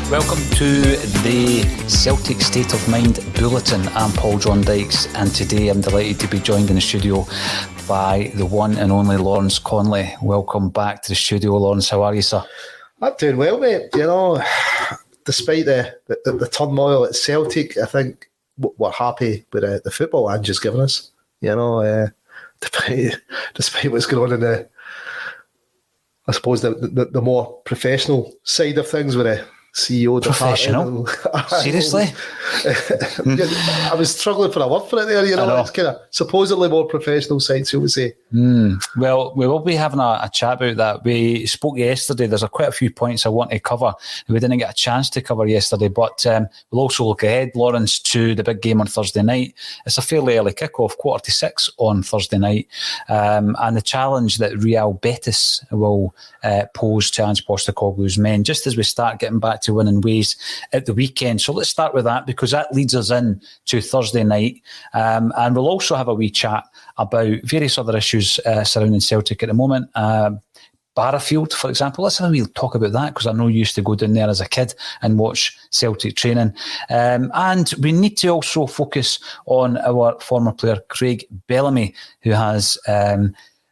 Welcome to the Celtic State of Mind Bulletin. I'm John Dykes, and today I'm delighted to be joined in the studio by the one and only Lawrence Connolly. Welcome back to the studio, Lawrence. How are you, sir? I'm doing well, mate. You know, despite the turmoil at Celtic, I think we're happy with the football Ange has given us. You know, despite what's going on in the more professional side of things with the CEO professional. Seriously? I was struggling for a word for it there, you know. It's kind of supposedly more professional side, so we say. Well, we will be having a chat about that. We spoke yesterday. There's quite a few points I want to cover. We didn't get a chance to cover yesterday, but we'll also look ahead, Lawrence, to the big game on Thursday night. It's a fairly early kickoff, 5:45 on Thursday night, and the challenge that Real Betis will pose to Ange Postecoglou's men, just as we start getting back to winning ways at the weekend. So let's start with that, because that leads us in to Thursday night, and we'll also have a wee chat about various other issues surrounding Celtic at the moment. Barrafield, for example. Let's have a wee talk about that, because I know you used to go down there as a kid and watch Celtic training. And we need to also focus on our former player, Craig Bellamy, who has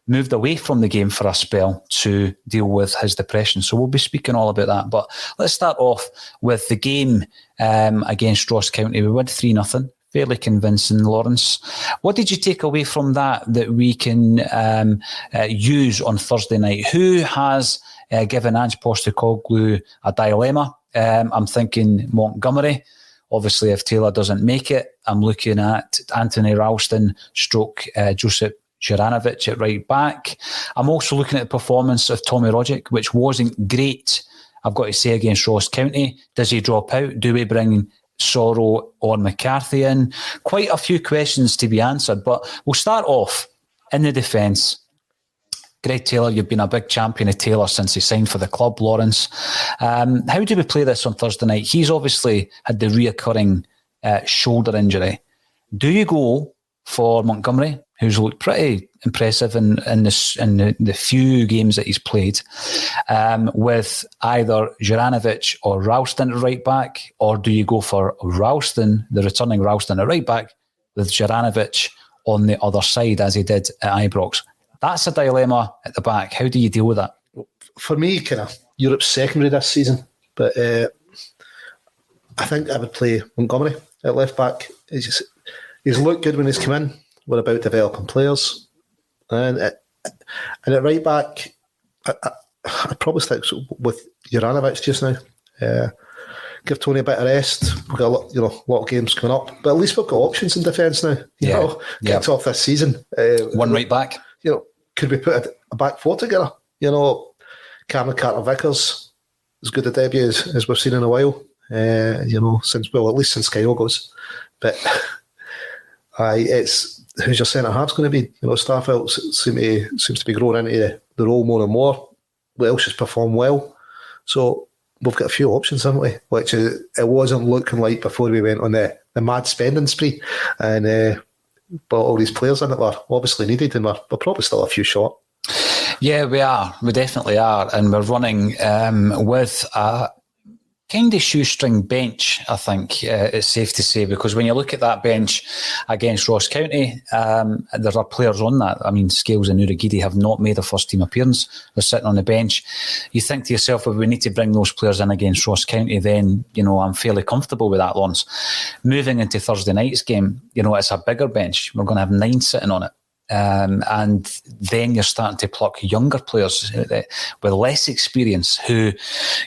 moved away from the game for a spell to deal with his depression. So we'll be speaking all about that. But let's start off with the game against Ross County. We won 3-0. Fairly convincing, Lawrence. What did you take away from that we can use on Thursday night? Who has given Ange Postecoglou a dilemma? I'm thinking Montgomery. Obviously, if Taylor doesn't make it, I'm looking at Anthony Ralston / Josip Juranovic at right back. I'm also looking at the performance of Tommy Rogic, which wasn't great, I've got to say, against Ross County. Does he drop out? Do we bring Soro or McCarthy in? Quite a few questions to be answered, but we'll start off in the defence. Greg Taylor, you've been a big champion of Taylor since he signed for the club, Lawrence. How do we play this on Thursday night? He's obviously had the reoccurring shoulder injury. Do you go for Montgomery, who's looked pretty impressive in the few games that he's played, with either Juranovic or Ralston at right back? Or do you go for Ralston, the returning Ralston at right back, with Juranovic on the other side, as he did at Ibrox? That's a dilemma at the back. How do you deal with that? For me, kind of Europe's secondary this season, but I think I would play Montgomery at left back. He's looked good when he's come in. We're about developing players. And at right back, I'd probably stick with Juranovic just now. Give Tony a bit of rest. We've got a lot of games coming up. But at least we've got options in defence now. Kicked off this season. One right back. Could we put a back four together? Cameron Carter-Vickers, as good a debut as we've seen in a while. At least since Kyogo's. But it's who's your centre half's going to be? Starfelt seems to be growing into the role more and more. Welsh has performed well, so we've got a few options, haven't we? Which it wasn't looking like before we went on the mad spending spree, and brought all these players in that were obviously needed, and we're probably still a few short. Yeah, we are. We definitely are, and we're running with a kind of shoestring bench, I think it's safe to say, because when you look at that bench against Ross County, there are players on that. I mean, Scales and Urugidi have not made a first team appearance. They're sitting on the bench. You think to yourself, if we need to bring those players in against Ross County, then, I'm fairly comfortable with that, Lawrence. Moving into Thursday night's game, it's a bigger bench. We're going to have 9 sitting on it. And then you're starting to pluck younger players with less experience who,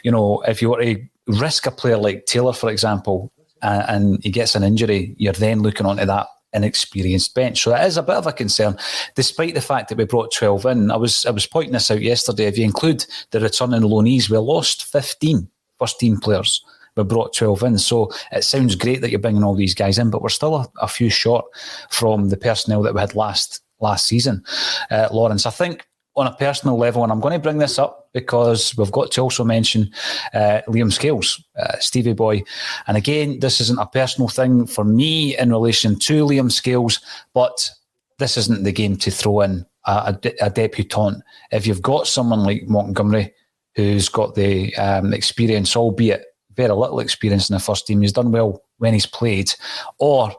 if you were to risk a player like Taylor, for example, and he gets an injury, you're then looking onto that inexperienced bench. So it is a bit of a concern, despite the fact that we brought 12 in. I was pointing this out yesterday. If you include the returning loanees, we lost 15 first-team players. We brought 12 in. So it sounds great that you're bringing all these guys in, but we're still a few short from the personnel that we had last season. Lawrence, I think on a personal level, and I'm going to bring this up because we've got to also mention Liam Scales, Stevie Boy. And again, this isn't a personal thing for me in relation to Liam Scales, but this isn't the game to throw in a debutant. If you've got someone like Montgomery, who's got the experience, albeit very little experience in the first team. He's done well when he's played. Or,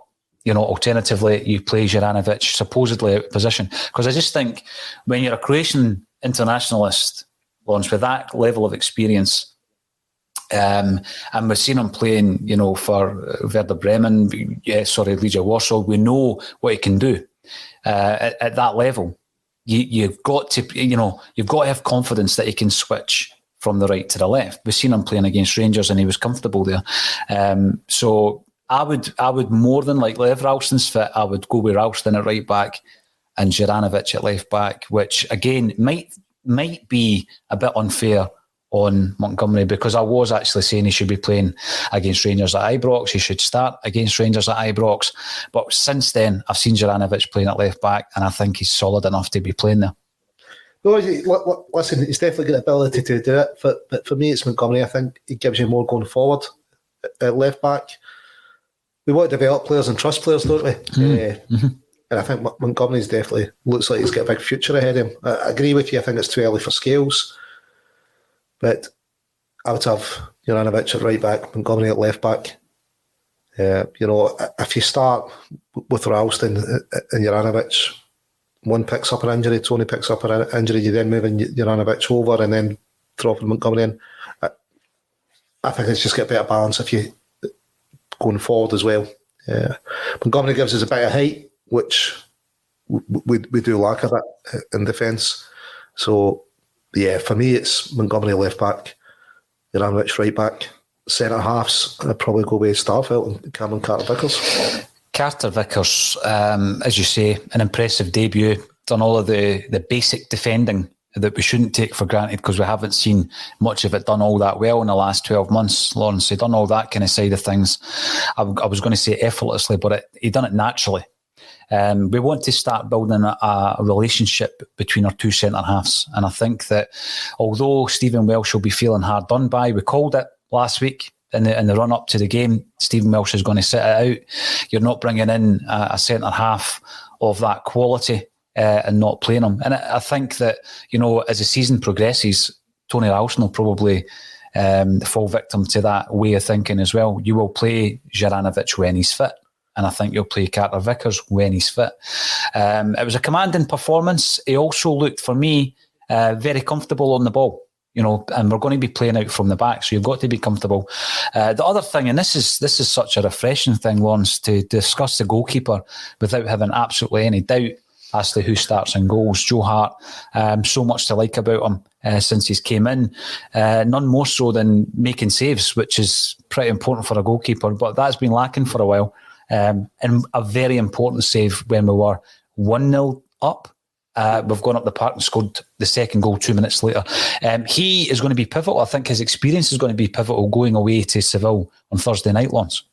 alternatively, you play Juranovic supposedly out of position. Because I just think when you're a Croatian internationalist, Lawrence, with that level of experience, and we've seen him playing, for Werder Bremen, Legia Warsaw, we know what he can do at that level. You've got to have confidence that he can switch from the right to the left. We've seen him playing against Rangers and he was comfortable there. So I would more than likely, if Ralston's fit, I would go with Ralston at right back and Juranovic at left back, which again might be a bit unfair on Montgomery, because I was actually saying he should be playing against Rangers at Ibrox. He should start against Rangers at Ibrox. But since then, I've seen Juranovic playing at left back, and I think he's solid enough to be playing there. No, listen, he's definitely got the ability to do it. But for me, it's Montgomery. I think he gives you more going forward at left back. We want to develop players and trust players, don't we? Mm-hmm. And I think Montgomery's definitely looks like he's got a big future ahead of him. I agree with you. I think it's too early for Scales. But I would have Juranovic at right back, Montgomery at left back. If you start with Ralston and Juranovic, one picks up an injury, Tony picks up an injury, you then move Juranovic over and then dropping Montgomery in. I think it's just got a better balance if you going forward as well. Montgomery gives us a bit of height, which we do lack a bit in defence. So, yeah, for me, it's Montgomery left back, Juranovic right back, centre halves. I'd probably go with Starfelt and Cameron Carter-Vickers. Carter-Vickers, as you say, an impressive debut. Done all of the basic defending that we shouldn't take for granted, because we haven't seen much of it done all that well in the last 12 months. Lawrence, he done all that kind of side of things. I was going to say effortlessly, but he done it naturally. We want to start building a relationship between our two centre-halves. And I think that although Stephen Welsh will be feeling hard done by, we called it last week in the run-up to the game, Stephen Welsh is going to sit it out. You're not bringing in a centre-half of that quality and not playing him. And I think that, as the season progresses, Tony Ralston will probably fall victim to that way of thinking as well. You will play Juranovic when he's fit. And I think you'll play Carter-Vickers when he's fit. It was a commanding performance. He also looked, for me, very comfortable on the ball, and we're going to be playing out from the back, so you've got to be comfortable. The other thing, and this is such a refreshing thing, Lawrence, to discuss the goalkeeper without having absolutely any doubt as to who starts in goals. Joe Hart, so much to like about him since he's came in. None more so than making saves, which is pretty important for a goalkeeper, but that's been lacking for a while. And a very important save when we were 1-0 up. We've gone up the park and scored the second goal 2 minutes later. He is going to be pivotal. I think his experience is going to be pivotal going away to Seville on Thursday night, Lawrence.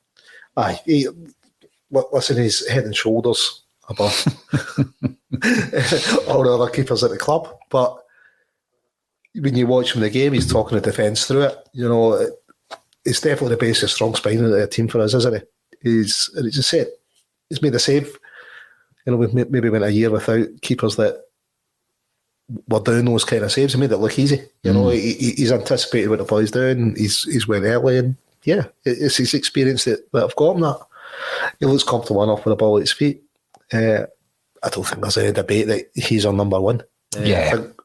Aye, listen, he's head and shoulders above all the other keepers at the club. But when you watch him in the game, he's talking the defence through it. It's definitely the base of strong spine of the team for us, isn't he? He's made a save. We've maybe went a year without keepers that were doing those kind of saves. He made it look easy. He's anticipated what the boy's doing. He's went early, and it's his experience that I've got him that. He looks comfortable enough with the ball at his feet. I don't think there's any debate that he's our number one. I think,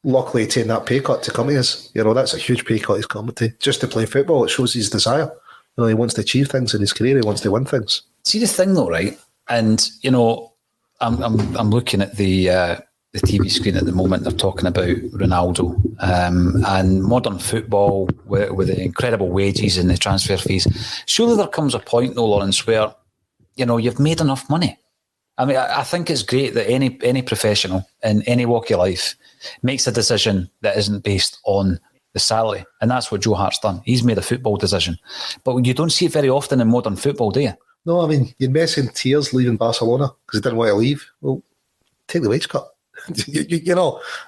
luckily taking that pay cut to come to us. That's a huge pay cut he's coming to just to play football. It shows his desire. He wants to achieve things in his career. He wants to win things. See the thing though, right? And I'm looking at the TV screen at the moment. They're talking about Ronaldo and modern football with the incredible wages and the transfer fees. Surely there comes a point, though, Lawrence, where you've made enough money. I mean, I think it's great that any professional in any walk of life makes a decision that isn't based on the salary, and that's what Joe Hart's done. He's made a football decision, but you don't see it very often in modern football, do you? No, I mean, you're messing tears leaving Barcelona because he didn't want to leave. Well, take the wage cut. That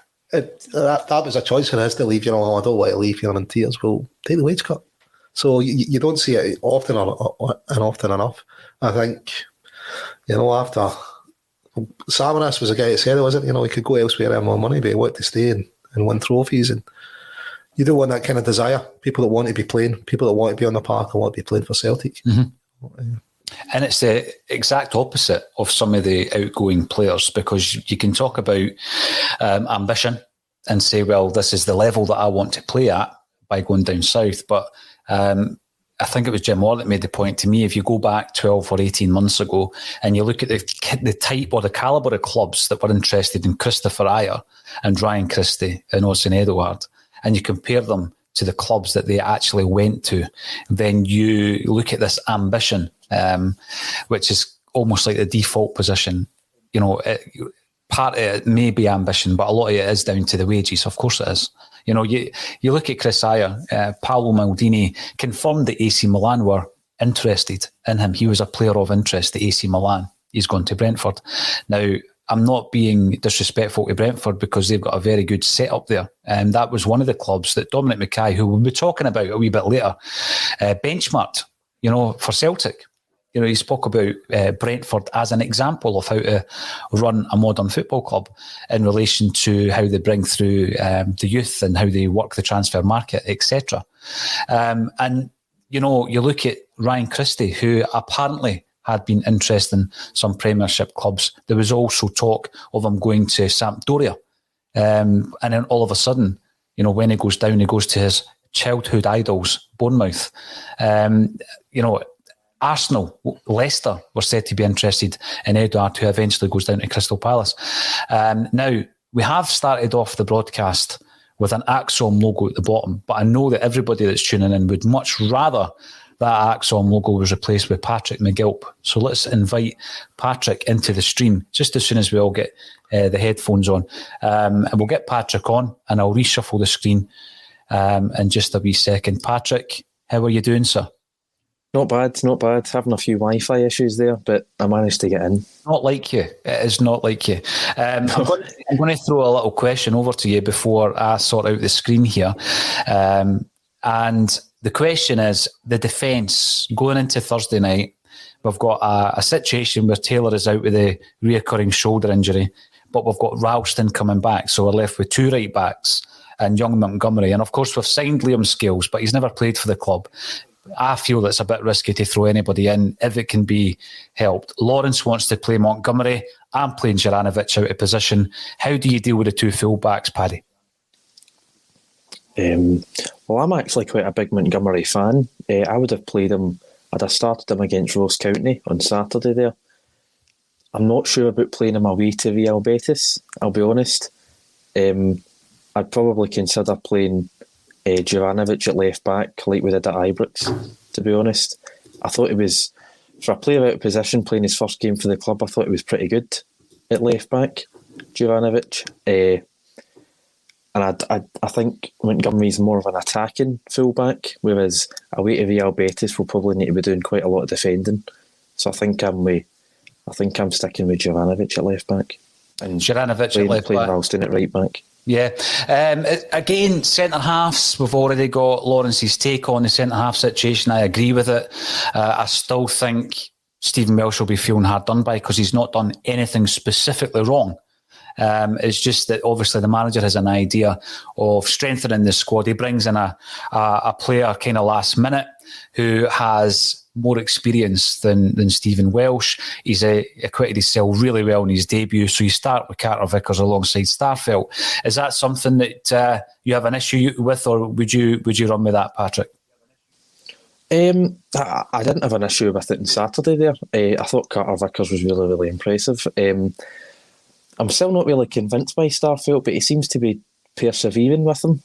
was a choice for us to leave. I don't want to leave. I'm in tears. Well, take the wage cut. So you don't see it often enough. I think, after Samaras was a guy that said it, wasn't. He could go elsewhere and earn more money, but he wanted to stay and win trophies. And You don't want that kind of desire. People that want to be playing, people that want to be on the park and want to be playing for Celtic. Mm-hmm. And it's the exact opposite of some of the outgoing players, because you can talk about ambition and say, well, this is the level that I want to play at by going down south. But I think it was Jim Moore that made the point to me, if you go back 12 or 18 months ago and you look at the type or the calibre of clubs that were interested in Christopher Ayer and Ryan Christie and Odsonne Edouard, and you compare them to the clubs that they actually went to, then you look at this ambition, which is almost like the default position. You know, part of it may be ambition, but a lot of it is down to the wages. Of course it is. You know, you look at Chris Ayer, Paolo Maldini confirmed that AC Milan were interested in him. He was a player of interest to AC Milan. He's gone to Brentford. Now, I'm not being disrespectful to Brentford because they've got a very good setup there. And that was one of the clubs that Dominic Mackay, who we'll be talking about a wee bit later, benchmarked, you know, for Celtic. You know, he spoke about Brentford as an example of how to run a modern football club in relation to how they bring through the youth and how they work the transfer market, etc. And, you know, you look at Ryan Christie, who apparently had been interested in some Premiership clubs. There was also talk of him going to Sampdoria. And then all of a sudden, you know, when he goes down, he goes to his childhood idols, Bournemouth. You know, Arsenal, Leicester were said to be interested in Edouard, who eventually goes down to Crystal Palace. Now, we have started off the broadcast with an Axom logo at the bottom, but I know that everybody that's tuning in would much rather that Axom logo was replaced with Patrick McGilp. So let's invite Patrick into the stream just as soon as we all get the headphones on. And we'll get Patrick on and I'll reshuffle the screen in just a wee second. Patrick, how are you doing, sir? Not bad, not bad. Having a few Wi-Fi issues there, but I managed to get in. Not like you. It is not like you. I'm going to throw a little question over to you before I sort out the screen here. And the question is, the defence going into Thursday night, we've got a situation where Taylor is out with a reoccurring shoulder injury, but we've got Ralston coming back. So we're left with two right backs and young Montgomery. And of course, we've signed Liam Scales, but he's never played for the club. I feel that's a bit risky to throw anybody in if it can be helped. Lawrence wants to play Montgomery. I'm playing Juranovic out of position. How do you deal with the two full-backs, Paddy? Well, I'm actually quite a big Montgomery fan. I would have played him, I'd have started him against Ross County on Saturday there. I'm not sure about playing him away to Real Betis, I'll be honest. I'd probably consider playing Juranovic at left back like we did at Ibrox, to be honest. I thought it was, for a player out of position playing his first game for the club, I thought it was pretty good at left back, Juranovic. And I think Montgomery's more of an attacking fullback, whereas away to Real Betis will probably need to be doing quite a lot of defending. So I think I'm sticking with Juranovic at left back, and Juranovic at left playing back, Ralston at right back. Yeah. Again, centre halves, we've already got Lawrence's take on the centre half situation. I agree with it. I still think Stephen Welsh will be feeling hard done by because he's not done anything specifically wrong. It's just that obviously the manager has an idea of strengthening the squad. He brings in a player kind of last minute who has more experience than Stephen Welsh. He's acquitted himself really well in his debut, so you start with Carter Vickers alongside Starfelt. Is that something that you have an issue with, or would you run with that, Patrick? I didn't have an issue with it on Saturday there. I thought Carter Vickers was really, really impressive. I'm still not really convinced by Starfelt, but he seems to be persevering with him.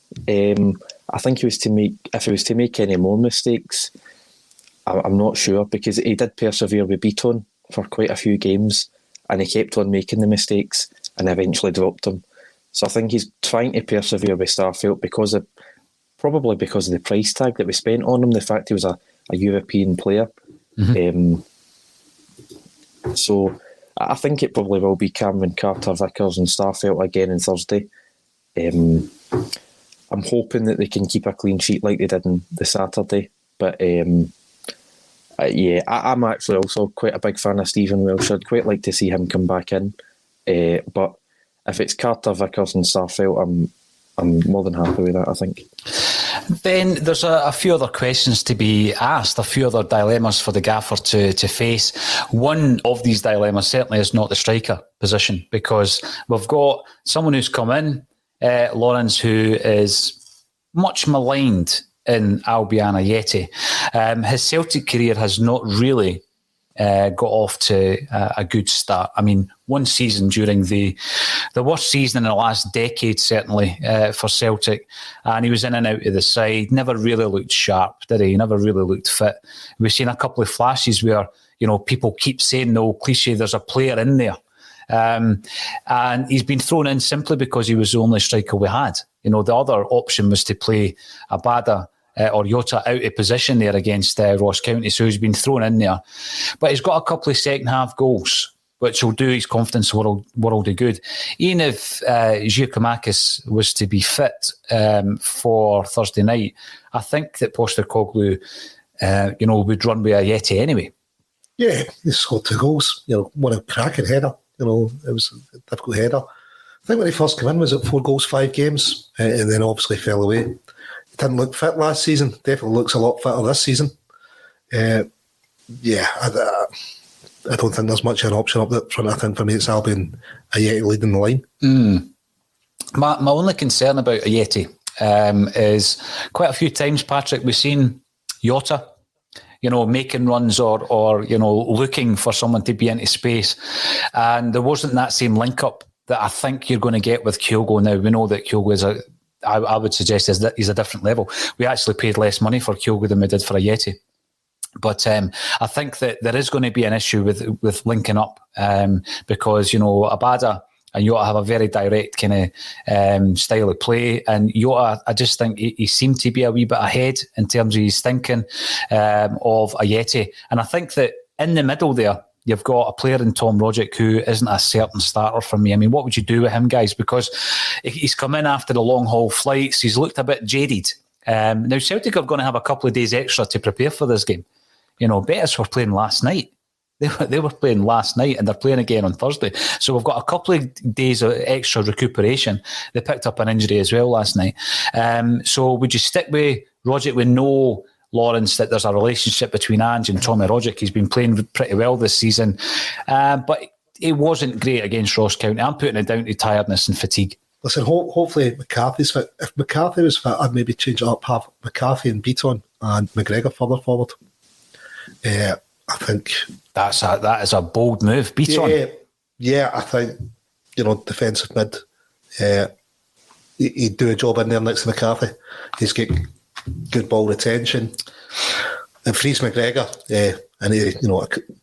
I think if he was to make any more mistakes, I'm not sure, because he did persevere with Beaton for quite a few games and he kept on making the mistakes and eventually dropped them. So I think he's trying to persevere with Starfelt probably because of the price tag that we spent on him, the fact he was a European player. Mm-hmm. So I think it probably will be Cameron, Carter Vickers and Starfelt again on Thursday. I'm hoping that they can keep a clean sheet like they did on the Saturday. But I'm actually also quite a big fan of Stephen Welsh. I'd quite like to see him come back in. But if it's Carter Vickers and Starfelt, I'm more than happy with that, I think. Then there's a few other questions to be asked, a few other dilemmas for the gaffer to face. One of these dilemmas certainly is not the striker position, because we've got someone who's come in, Lawrence, who is much maligned in Albion Ajeti. His Celtic career has not really got off to a good start. I mean, one season during the worst season in the last decade, certainly, for Celtic, and he was in and out of the side, never really looked sharp, did he? Never really looked fit. We've seen a couple of flashes where, people keep saying, no, cliche, there's a player in there. And he's been thrown in simply because he was the only striker we had. The other option was to play Abada or Jota out of position there against Ross County, so he's been thrown in there. But he's got a couple of second-half goals, which will do his confidence world of good. Even if Giacomakis was to be fit for Thursday night, I think that Postecoglou, would run with Ajeti anyway. Yeah, he scored 2 goals. One a cracking header. It was a difficult header. I think when he first came in, was it 4 goals, 5 games, and then obviously fell away. He didn't look fit last season. Definitely looks a lot fitter this season. I don't think there's much of an option up that front. I think for me it's Albion Ajeti leading the line. My only concern about Ajeti is quite a few times, Patrick, we've seen Jota, making runs or looking for someone to be into space. And there wasn't that same link-up that I think you're going to get with Kyogo now. We know that Kyogo is I would suggest he's a different level. We actually paid less money for Kyogo than we did for Ajeti. But I think that there is going to be an issue with linking up because, Abada and Jota have a very direct kind of style of play. And Jota, I just think he seemed to be a wee bit ahead in terms of his thinking of Ajeti. And I think that in the middle there, you've got a player in Tom Rogic who isn't a certain starter for me. I mean, what would you do with him, guys? Because he's come in after the long haul flights. He's looked a bit jaded. Now, Celtic are going to have a couple of days extra to prepare for this game. Betis were playing last night. They were playing last night and they're playing again on Thursday. So we've got a couple of days of extra recuperation. They picked up an injury as well last night. So would you stick with Rogic with no Lawrence, that there's a relationship between Ange and Tommy Rogic? He's been playing pretty well this season. But it wasn't great against Ross County. I'm putting it down to tiredness and fatigue. Listen, hopefully McCarthy's fit. If McCarthy was fit, I'd maybe change it up, have McCarthy and Beaton and McGregor further forward. I think that is a bold move. Beaton. Yeah, I think, defensive mid, he'd do a job in there next to McCarthy. He's got good ball retention. And frees McGregor. And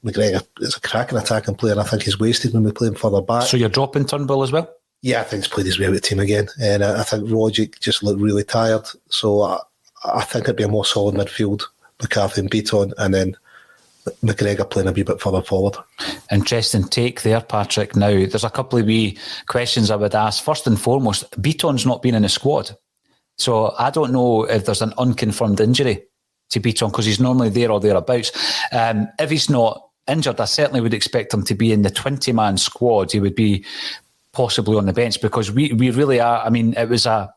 McGregor is a cracking attacking player. And I think he's wasted when we play him further back. So you're dropping Turnbull as well? Yeah, I think he's played his way out of the team again. And I think Rogic just looked really tired. So I think it'd be a more solid midfield, McCarthy and Beaton, and then McGregor playing a wee bit further forward. Interesting take there, Patrick. Now, there's a couple of wee questions I would ask. First and foremost, Beaton's not been in the squad. So I don't know if there's an unconfirmed injury to Beaton, because he's normally there or thereabouts. If he's not injured, I certainly would expect him to be in the 20-man squad. He would be possibly on the bench, because we really are. I mean, it was a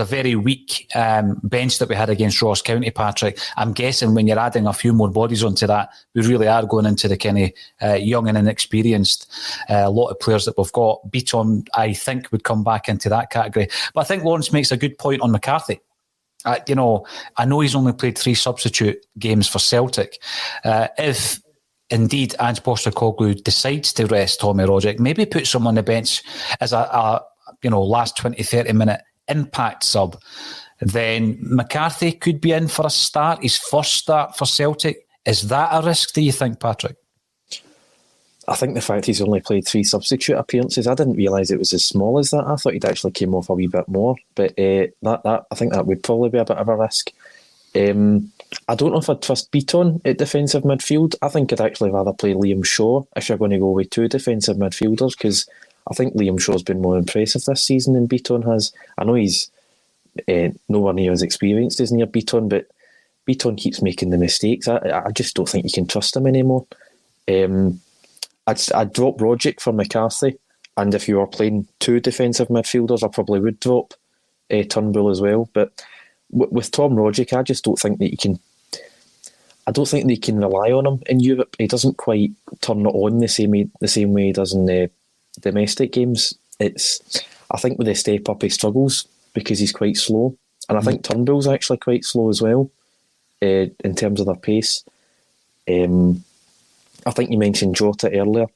very weak bench that we had against Ross County, Patrick. I'm guessing when you're adding a few more bodies onto that, we really are going into the kind of young and inexperienced lot of players that we've got. Beaton, I think, would come back into that category. But I think Lawrence makes a good point on McCarthy. I know he's only played 3 substitute games for Celtic. If indeed Ange Postecoglou decides to rest Tommy Rogic, maybe put someone on the bench as a last 20, 30 minute impact sub, then McCarthy could be in for a start, his first start for Celtic. Is that a risk, do you think, Patrick? I think the fact he's only played 3 substitute appearances, I didn't realise it was as small as that. I thought he'd actually came off a wee bit more, but that I think that would probably be a bit of a risk. I don't know if I'd trust Beaton at defensive midfield. I think I'd actually rather play Liam Shaw if you're going to go with 2 defensive midfielders, because I think Liam Shaw's been more impressive this season than Beaton has. I know he's nowhere near as experienced as near Beaton, but Beaton keeps making the mistakes. I just don't think you can trust him anymore. I'd drop Rogic for McCarthy, and if you were playing 2 defensive midfielders, I probably would drop Turnbull as well. But with Tom Roderick, I just don't think that you can. I don't think they can rely on him in Europe. He doesn't quite turn it on the same way he does in the domestic games. I think with the step up he struggles because he's quite slow, and I think Turnbull's actually quite slow as well in terms of their pace. I think you mentioned Jota earlier.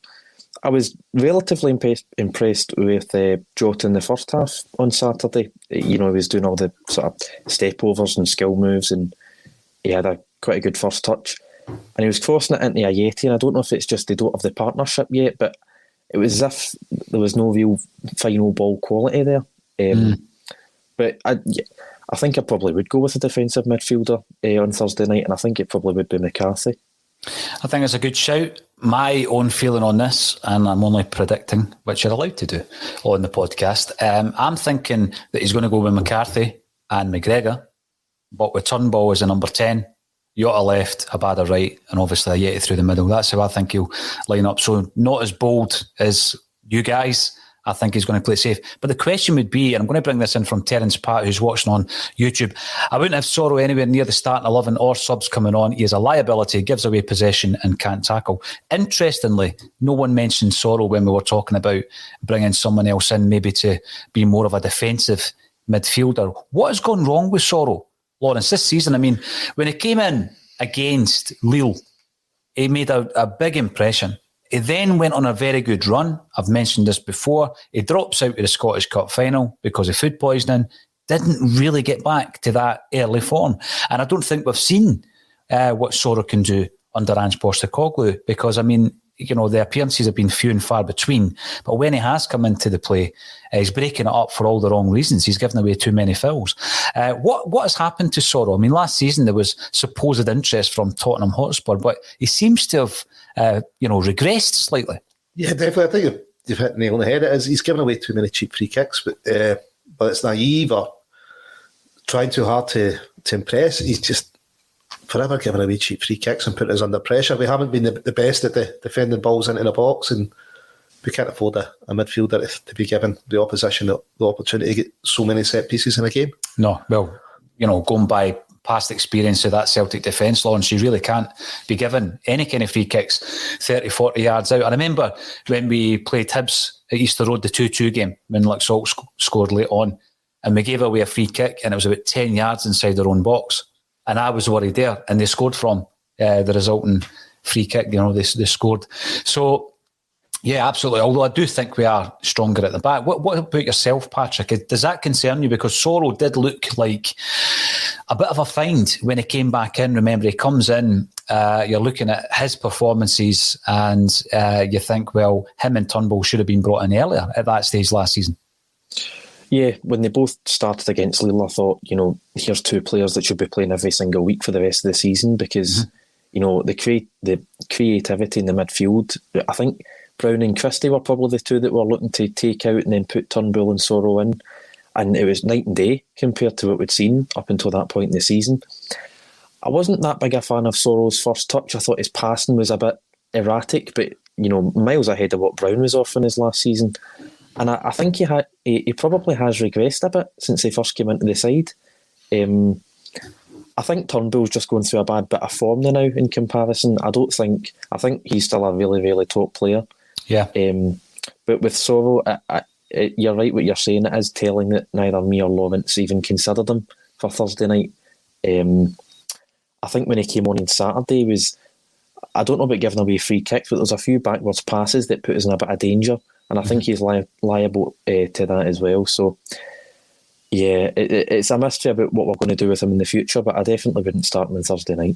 I was relatively impressed with Jota in the first half on Saturday. He was doing all the sort of step overs and skill moves, and he had quite a good first touch. And he was crossing it into Ayeti, and I don't know if it's just they don't have the partnership yet, but it was as if there was no real final ball quality there. But I think I probably would go with a defensive midfielder on Thursday night, and I think it probably would be McCarthy. I think it's a good shout. My own feeling on this, and I'm only predicting, which you're allowed to do on the podcast, I'm thinking that he's going to go with McCarthy and McGregor, but with Turnbull as a number 10, Jota left, Abada right, and obviously Ayeti through the middle. That's how I think he'll line up. So not as bold as you guys. I think he's going to play safe. But the question would be, and I'm going to bring this in from Terence Pat, who's watching on YouTube, I wouldn't have Soro anywhere near the starting 11 or subs coming on. He is a liability, gives away possession and can't tackle. Interestingly, no one mentioned Soro when we were talking about bringing someone else in, maybe to be more of a defensive midfielder. What has gone wrong with Soro, Lawrence, this season? I mean, when he came in against Lille, he made a big impression. He then went on a very good run. I've mentioned this before. He drops out of the Scottish Cup final because of food poisoning. Didn't really get back to that early form. And I don't think we've seen what Soro can do under Ange Postecoglou, because, I mean, the appearances have been few and far between. But when he has come into the play, he's breaking it up for all the wrong reasons. He's given away too many fouls. What has happened to Soro? I mean, last season there was supposed interest from Tottenham Hotspur, but he seems to have regressed slightly. Yeah, definitely. I think you've hit the nail on the head. He's given away too many cheap free kicks, but it's naive or trying too hard to impress. He's just forever giving away cheap free kicks and putting us under pressure. We haven't been the best at defending balls into the box, and we can't afford a midfielder to be given the opposition the opportunity to get so many set pieces in a game. No, well, going by past experience of that Celtic defence, Lawrence, you really can't be given any kind of free kicks 30, 40 yards out. I remember when we played Hibs at Easter Road, the 2-2 game, when Luxalt scored late on, and we gave away a free kick, and it was about 10 yards inside their own box. And I was worried there, and they scored from the resulting free kick. They scored. So, yeah, absolutely. Although I do think we are stronger at the back. What about yourself, Patrick? Does that concern you? Because Soro did look like a bit of a find when he came back in. Remember, he comes in, you're looking at his performances, and you think, well, him and Turnbull should have been brought in earlier at that stage last season. Yeah, when they both started against Lille, I thought, here's two players that should be playing every single week for the rest of the season, because, the creativity in the midfield, I think Brown and Christie were probably the two that were looking to take out and then put Turnbull and Soro in. And it was night and day compared to what we'd seen up until that point in the season. I wasn't that big a fan of Soro's first touch. I thought his passing was a bit erratic, but, miles ahead of what Brown was offering his last season. And I think he probably has regressed a bit since he first came into the side. I think Turnbull's just going through a bad bit of form now in comparison. I think he's still a really, really top player. Yeah. But with Soro, you're right what you're saying. It is telling that neither me or Lawrence even considered him for Thursday night. I think when he came on Saturday, I don't know about giving away free kicks, but there's a few backwards passes that put us in a bit of danger. And I think he's liable to that as well. So, yeah, it's a mystery about what we're going to do with him in the future, but I definitely wouldn't start him on Thursday night.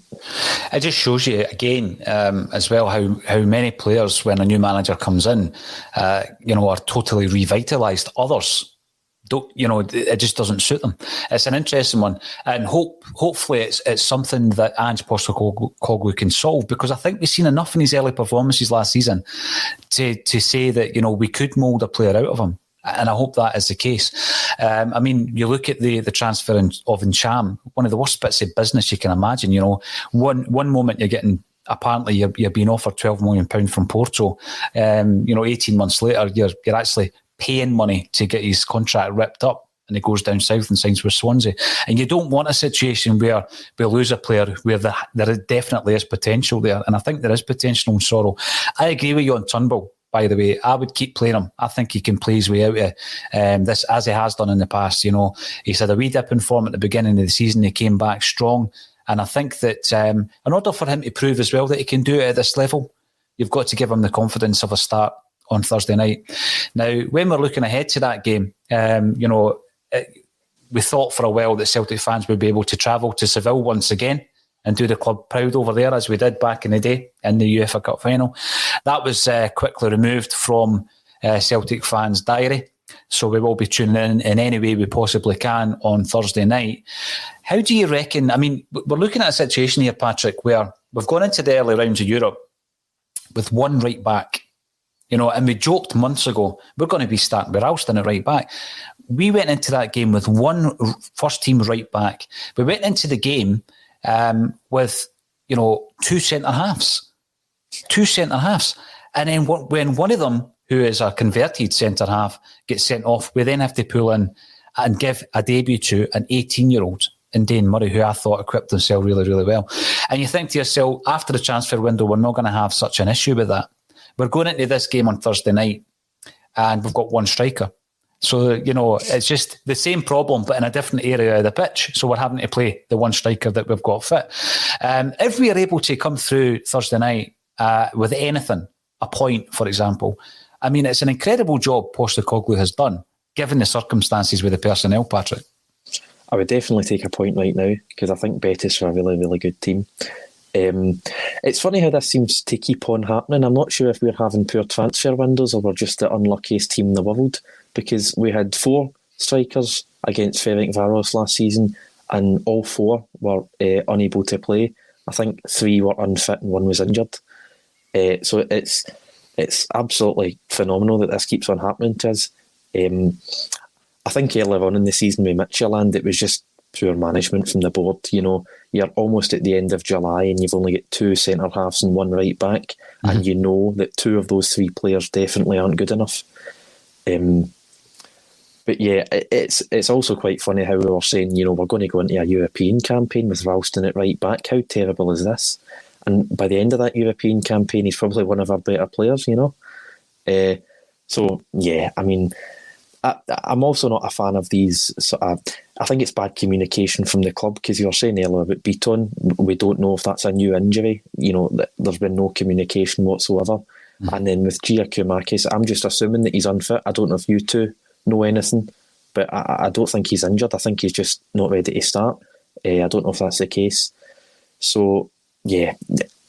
It just shows you, again, as well, how many players, when a new manager comes in, are totally revitalised. Others don't, it just doesn't suit them. It's an interesting one. And hopefully it's something that Ange Postecoglou can solve, because I think we've seen enough in his early performances last season to say that, we could mould a player out of him. And I hope that is the case. I mean, you look at the transfer of Ncham, one of the worst bits of business you can imagine. One moment you're getting, apparently you're being offered £12 million from Porto. 18 months later, you're actually paying money to get his contract ripped up and he goes down south and signs with Swansea. And you don't want a situation where we lose a player where there definitely is potential there. And I think there is potential in Soro. I agree with you on Turnbull, by the way. I would keep playing him. I think he can play his way out of this, as he has done in the past. He's had a wee dip in form at the beginning of the season. He came back strong. And I think that in order for him to prove as well that he can do it at this level, you've got to give him the confidence of a start on Thursday night. Now, when we're looking ahead to that game, we thought for a while that Celtic fans would be able to travel to Seville once again and do the club proud over there, as we did back in the day in the UEFA Cup final. That was quickly removed from Celtic fans' diary. So we will be tuning in any way we possibly can on Thursday night. How do you reckon? I mean, we're looking at a situation here, Patrick, where we've gone into the early rounds of Europe with one right back. And we joked months ago, we're going to be starting with Ralston at right back. We went into that game with one first-team right back. We went into the game with, two centre-halves. And then when one of them, who is a converted centre-half, gets sent off, we then have to pull in and give a debut to an 18-year-old in Dane Murray, who I thought equipped himself really, really well. And you think to yourself, after the transfer window, we're not going to have such an issue with that. We're going into this game on Thursday night and we've got one striker. So, it's just the same problem, but in a different area of the pitch. So we're having to play the one striker that we've got fit. If we are able to come through Thursday night with anything, a point, for example, I mean, it's an incredible job Postecoglou has done, given the circumstances with the personnel, Patrick. I would definitely take a point right now, because I think Betis are a really, really good team. It's funny how this seems to keep on happening. I'm not sure if we're having poor transfer windows or we're just the unluckiest team in the world, because we had 4 strikers against Ferencváros last season and all 4 were unable to play. I think 3 were unfit and 1 was injured. So it's absolutely phenomenal that this keeps on happening to us. I think earlier on in the season with Midfield, it was just poor management from the board. You're almost at the end of July and you've only got 2 centre-halves and 1 right back, and you know that 2 of those 3 players definitely aren't good enough. But yeah, it's also quite funny how we were saying, we're going to go into a European campaign with Ralston at right back. How terrible is this? And by the end of that European campaign, he's probably one of our better players, So, yeah, I mean, I'm also not a fan of these. I think it's bad communication from the club, because you were saying earlier about Beaton. We don't know if that's a new injury. There's been no communication whatsoever. And then with Giacomakis, I'm just assuming that he's unfit. I don't know if you two know anything, but I don't think he's injured. I think he's just not ready to start. I don't know if that's the case. So, yeah,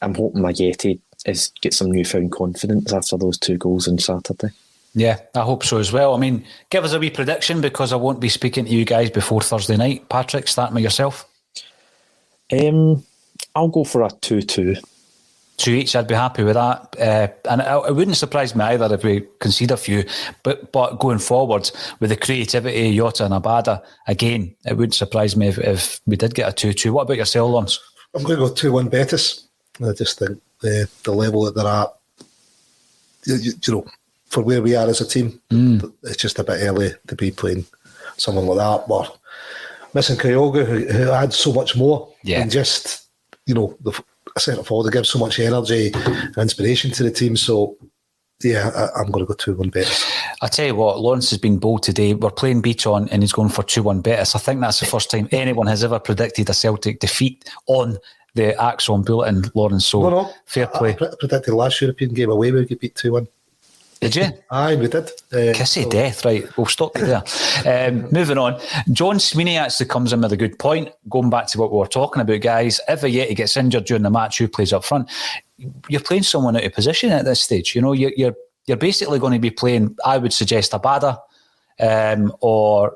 I'm hoping Maggette gets some newfound confidence after those 2 goals on Saturday. Yeah, I hope so as well. I mean, give us a wee prediction, because I won't be speaking to you guys before Thursday night. Patrick, starting with yourself. I'll go for a 2-2. 2 each, I'd be happy with that. And it wouldn't surprise me either if we concede a few. But going forward, with the creativity, Jota and Abada, again, it wouldn't surprise me if we did get a 2-2. What about yourself, Lawrence? I'm going to go 2-1 Betis. I just think the level that they're at, for where we are as a team, it's just a bit early to be playing someone like that. We're missing Kyogo, who adds so much more than just, a centre forward that gives so much energy and inspiration to the team. So, yeah, I'm going to go 2-1 Betis. I tell you what, Lawrence has been bold today. We're playing Beaton and he's going for 2-1 Betis. I think that's the first time anyone has ever predicted a Celtic defeat on the Axon Bulletin, Lawrence. So, fair play. I predicted the last European game away we would get beat 2-1. Did you? Aye, we did. Kissy death, right. We'll stop you there. Moving on. John Sweeney actually comes in with a good point, going back to what we were talking about, guys. If Ayeti gets injured during the match, who plays up front? You're playing someone out of position at this stage. You're basically going to be playing, I would suggest, Abada or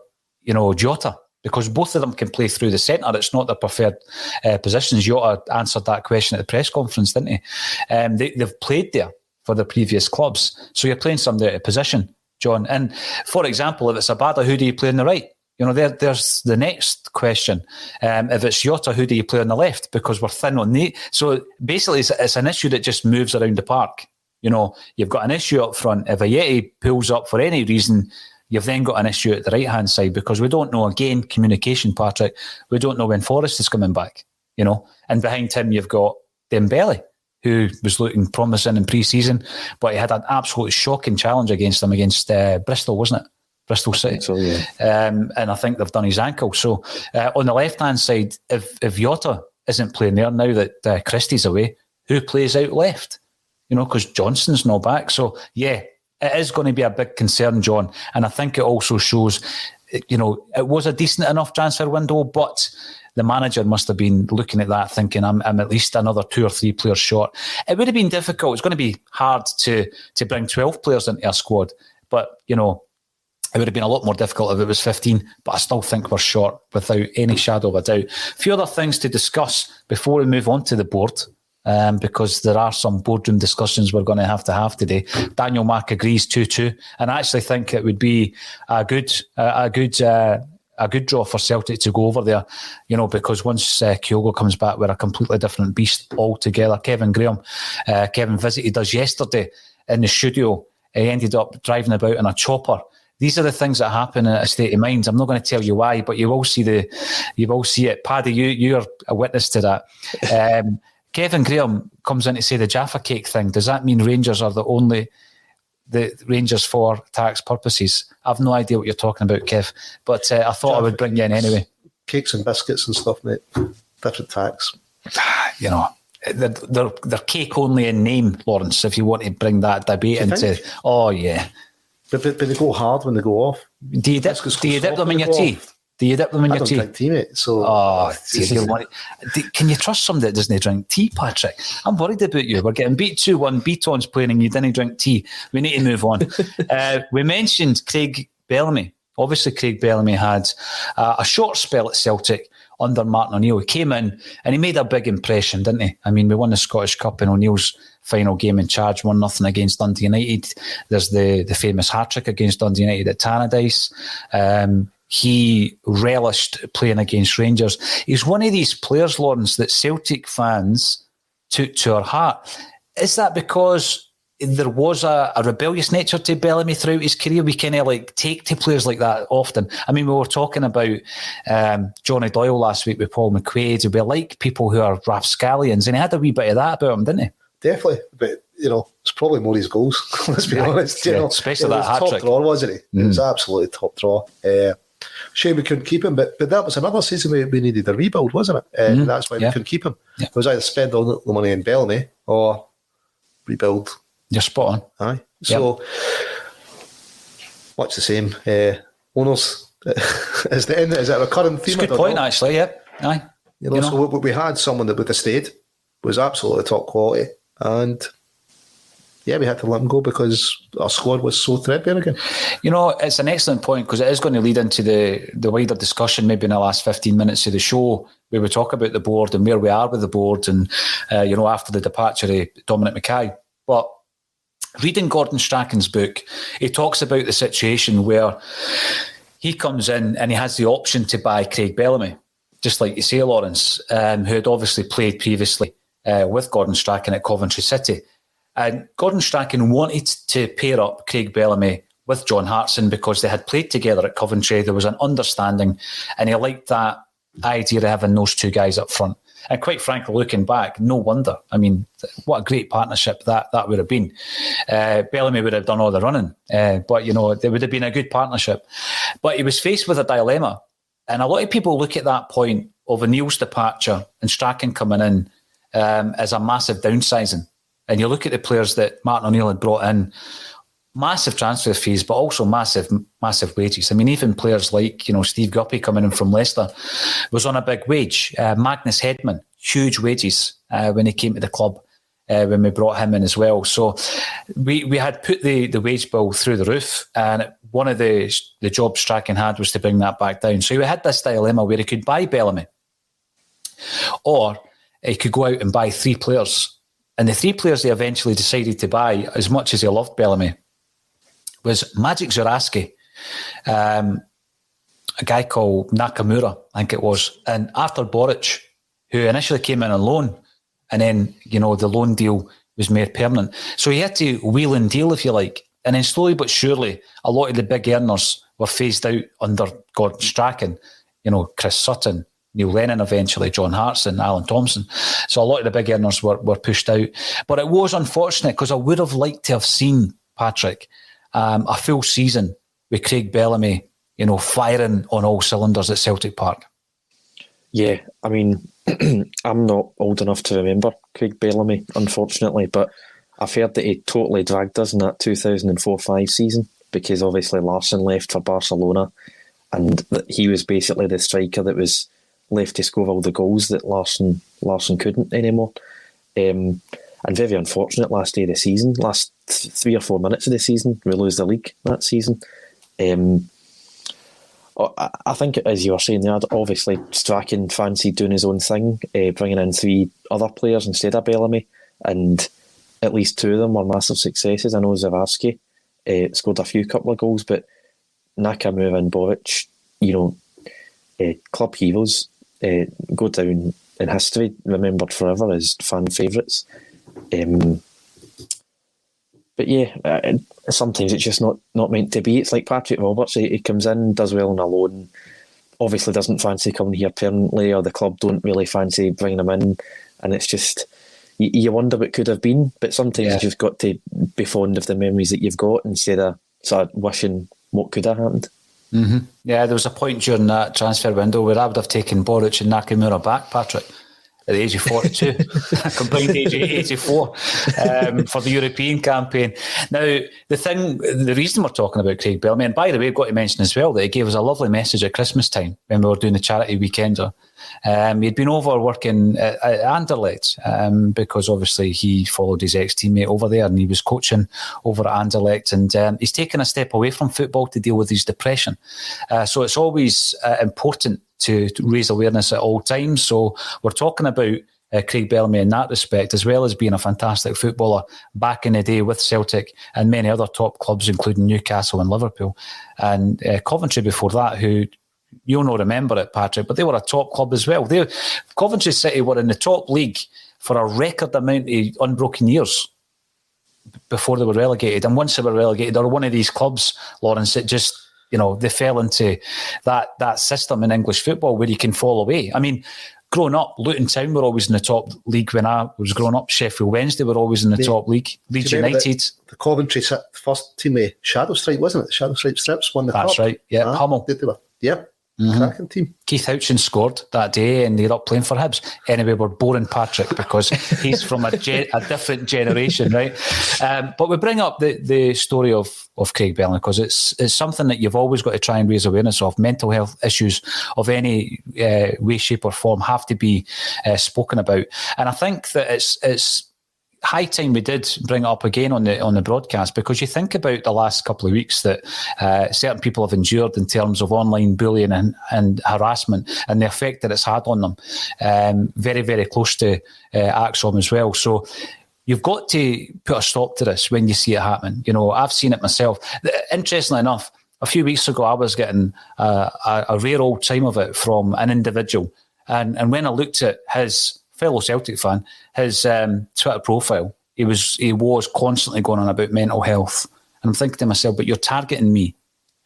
Jota, because both of them can play through the centre. It's not their preferred positions. Jota answered that question at the press conference, didn't he? They've played there for the previous clubs. So you're playing somebody out of position, John. And for example, if it's Abada, who do you play on the right? There's the next question. If it's Jota, who do you play on the left? Because we're thin on the... So basically, it's an issue that just moves around the park. You've got an issue up front. If Ayeti pulls up for any reason, You've then got an issue at the right-hand side because we don't know, again, communication, Patrick, we don't know when Forrest is coming back, And behind him, you've got Dembele, who was looking promising in pre-season, but he had an absolutely shocking challenge against Bristol, wasn't it? Bristol City. So, yeah. And I think they've done his ankle. So on the left-hand side, if Jota isn't playing there now that Christie's away, who plays out left? Because Johnson's not back. So, yeah, it is going to be a big concern, John. And I think it also shows, it was a decent enough transfer window, but the manager must have been looking at that thinking, I'm at least another 2 or 3 players short. It would have been difficult. It's going to be hard to bring 12 players into a squad. But, it would have been a lot more difficult if it was 15, but I still think we're short without any shadow of a doubt. A few other things to discuss before we move on to the board. Because there are some boardroom discussions we're going to have today. Daniel Mack agrees 2-2, and I actually think it would be a good draw for Celtic to go over there. Because once Kyogo comes back, we're a completely different beast altogether. Kevin visited us yesterday in the studio. He ended up driving about in a chopper. These are the things that happen in a state of mind. I'm not going to tell you why, but you will see it. Paddy, you're a witness to that. Kevin Graham comes in to say the Jaffa Cake thing. Does that mean Rangers are the Rangers for tax purposes? I've no idea what you're talking about, Kev, but I thought I would bring you in anyway. Cakes and biscuits and stuff, mate. Different tax. They're cake only in name, Lawrence, if you want to bring that debate into... Think? Oh, yeah. But they go hard when they go off. Do you dip them in your tea? Do you dip them in your tea? I don't drink tea, mate. So, can you trust somebody that doesn't drink tea, Patrick? I'm worried about you. We're getting beat 2-1. Beaton's playing and you didn't drink tea. We need to move on. We mentioned Craig Bellamy. Obviously, Craig Bellamy had a short spell at Celtic under Martin O'Neill. He came in and he made a big impression, didn't he? I mean, we won the Scottish Cup in O'Neill's final game in charge, 1-0 against Dundee United. There's the famous hat-trick against Dundee United at Tannadice. He relished playing against Rangers. He's one of these players, Lawrence, that Celtic fans took to our heart. Is that because there was a rebellious nature to Bellamy throughout his career? We kind of take to players like that often. I mean, we were talking about Johnny Doyle last week with Paul McQuaid. We like people who are rapscallions, and he had a wee bit of that about him, didn't he? Definitely, but it's probably more his goals. Let's be honest. Especially that hat trick. Top draw, wasn't he? It was absolutely top draw. Shame we couldn't keep him, but that was another season we needed a rebuild, wasn't it? And that's why we couldn't keep him. Yeah. It was either spend all the money in Bellamy or rebuild. You're spot on. Aye. So much the same. Owners is it a recurring theme? It's a good point, actually. Yep. Aye. So we had someone that would have stayed, was absolutely top quality, and we had to let him go because our squad was so threadbare again. It's an excellent point because it is going to lead into the wider discussion maybe in the last 15 minutes of the show where we talk about the board and where we are with the board and, after the departure of Dominic Mackay. But reading Gordon Strachan's book, he talks about the situation where he comes in and he has the option to buy Craig Bellamy, just like you say, Lawrence, who had obviously played previously with Gordon Strachan at Coventry City. And Gordon Strachan wanted to pair up Craig Bellamy with John Hartson because they had played together at Coventry. There was an understanding, and he liked that idea of having those two guys up front. And quite frankly, looking back, no wonder. I mean, what a great partnership that would have been. Bellamy would have done all the running, but, there would have been a good partnership. But he was faced with a dilemma. And a lot of people look at that point of O'Neill's departure and Strachan coming in as a massive downsizing. And you look at the players that Martin O'Neill had brought in, massive transfer fees, but also massive wages. I mean, even players like, Steve Guppy coming in from Leicester was on a big wage. Magnus Hedman, huge wages when he came to the club, when we brought him in as well. So we had put the wage bill through the roof, and one of the jobs Strachan had was to bring that back down. So we had this dilemma where he could buy Bellamy, or he could go out and buy 3 players. And the 3 players they eventually decided to buy, as much as he loved Bellamy, was Magic Zuraski, a guy called Nakamura, I think it was, and Artur Boric, who initially came in on loan, and then, the loan deal was made permanent. So he had to wheel and deal, if you like, And then slowly but surely, a lot of the big earners were phased out under Gordon Strachan, Chris Sutton, Neil Lennon eventually, John Hartson, Alan Thompson. So a lot of the big earners were pushed out. But it was unfortunate because I would have liked to have seen, Patrick, a full season with Craig Bellamy, firing on all cylinders at Celtic Park. Yeah, I mean, I'm not old enough to remember Craig Bellamy, unfortunately, but I've heard that he totally dragged us in that 2004-05 season because obviously Larsson left for Barcelona and he was basically the striker that was left to score all the goals that Larsson couldn't anymore. And very unfortunate last day of the season, last 3 or 4 minutes of the season, we lose the league that season. I think, as you were saying there, obviously Strachan fancied doing his own thing, bringing in 3 other players instead of Bellamy, and at least 2 of them were massive successes. I know Zawadzki scored a couple of goals, but Nakamura and Boric, club heroes, go down in history, remembered forever as fan favourites. But yeah, sometimes it's just not meant to be. It's like Patrick Roberts, he comes in, does well on a loan, obviously doesn't fancy coming here permanently, or the club don't really fancy bringing him in, and it's just, you wonder what could have been, but sometimes you've just got to be fond of the memories that you've got instead of sort of wishing what could have happened. Mm-hmm. Yeah, there was a point during that transfer window where I would have taken Boric and Nakamura back, Patrick, at the age of 42, combined age of 84, for the European campaign. Now, the reason we're talking about Craig Bellamy, and by the way, I've got to mention as well that he gave us a lovely message at Christmas time when we were doing the charity weekender. He'd been over working at Anderlecht because obviously he followed his ex-teammate over there and he was coaching over at Anderlecht, and he's taken a step away from football to deal with his depression. So it's always important to raise awareness at all times. So we're talking about Craig Bellamy in that respect, as well as being a fantastic footballer back in the day with Celtic and many other top clubs, including Newcastle and Liverpool. And Coventry before that, who you'll not remember it, Patrick, but they were a top club as well. Coventry City were in the top league for a record amount of unbroken years before they were relegated. And once they were relegated, they were one of these clubs, Lawrence, that just, they fell into that system in English football where you can fall away. I mean, growing up, Luton Town were always in the top league when I was growing up. Sheffield Wednesday were always in the top league. Leeds United. The Coventry first team with Shadow Stripe, wasn't it? The Shadow Stripe Strips won the cup. That's right, yeah. Hummel. They were. Yeah. Cracking team. Keith Houchin scored that day and they're up playing for Hibs. Anyway, we're boring Patrick because he's from a different generation, right? But we bring up the story of Craig Bellamy because it's something that you've always got to try and raise awareness of. Mental health issues of any way, shape or form have to be spoken about. And I think that it's high time we did bring it up again on the broadcast, because you think about the last couple of weeks that certain people have endured in terms of online bullying and harassment and the effect that it's had on them. Very, very close to Axom as well. So you've got to put a stop to this when you see it happen. I've seen it myself. Interestingly enough, a few weeks ago, I was getting a rare old time of it from an individual. And when I looked at his fellow Celtic fan, his Twitter profile, he was constantly going on about mental health. And I'm thinking to myself, but you're targeting me.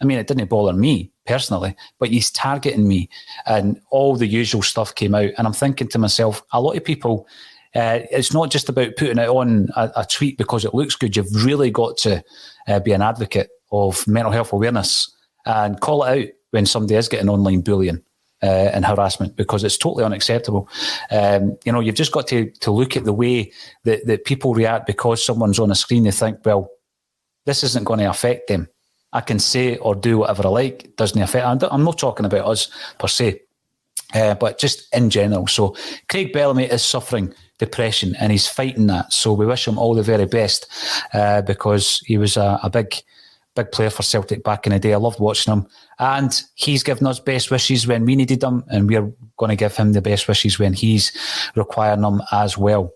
I mean, it didn't bother me personally, but he's targeting me. And all the usual stuff came out. And I'm thinking to myself, a lot of people, it's not just about putting it on a tweet because it looks good. You've really got to be an advocate of mental health awareness and call it out when somebody is getting online bullying and harassment, because it's totally unacceptable. You've just got to look at the way that people react because someone's on a screen. They think, well, this isn't going to affect them. I can say or do whatever I like. It doesn't affect. I'm not talking about us per se, but just in general. So Craig Bellamy is suffering depression and he's fighting that. So we wish him all the very best because he was a big player for Celtic back in the day. I loved watching him. And he's given us best wishes when we needed them, and we're going to give him the best wishes when he's requiring them as well.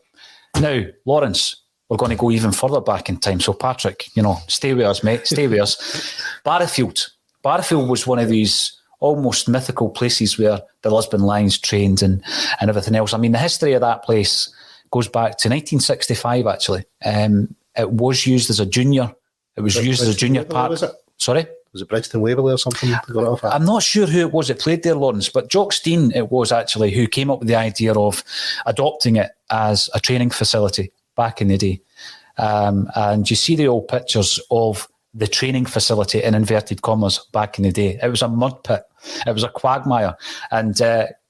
Now, Lawrence, we're going to go even further back in time. So, Patrick, stay with us, mate. Stay with us. Barrowfield. Barrowfield was one of these almost mythical places where the Lisbon Lions trained and everything else. I mean, the history of that place goes back to 1965, actually. It was used as a junior It was used as a junior park. Was it? Sorry? Was it Brixton Waverley or something? They got it off at? I'm not sure who it was that played there, Lawrence, but Jock Stein it was actually who came up with the idea of adopting it as a training facility back in the day. And you see the old pictures of the training facility in inverted commas back in the day. It was a mud pit. It was a quagmire and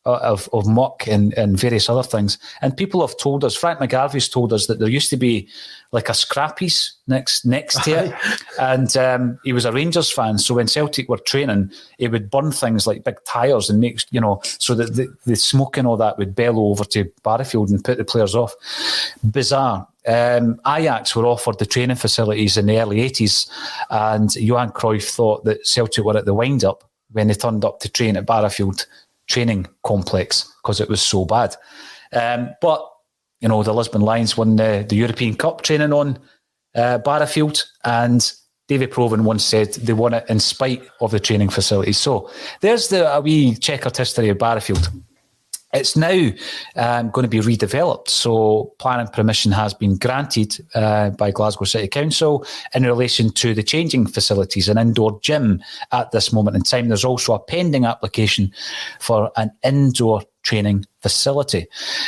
of muck and various other things. And people have told us, Frank McGarvey's told us that there used to be like a Scrappies next to it. And he was a Rangers fan. So when Celtic were training, he would burn things like big tyres and make, so that the smoke and all that would bellow over to Barrowfield and put the players off. Bizarre. Ajax were offered the training facilities in the early 80s, and Johan Cruyff thought that Celtic were at the wind-up when they turned up to train at Barrowfield training complex because it was so bad. But, the Lisbon Lions won the European Cup training on Barrowfield, and David Proven once said they won it in spite of the training facilities. So there's a wee checkered history of Barrowfield. It's now going to be redeveloped. So planning permission has been granted by Glasgow City Council in relation to the changing facilities, an indoor gym at this moment in time. There's also a pending application for an indoor training facility.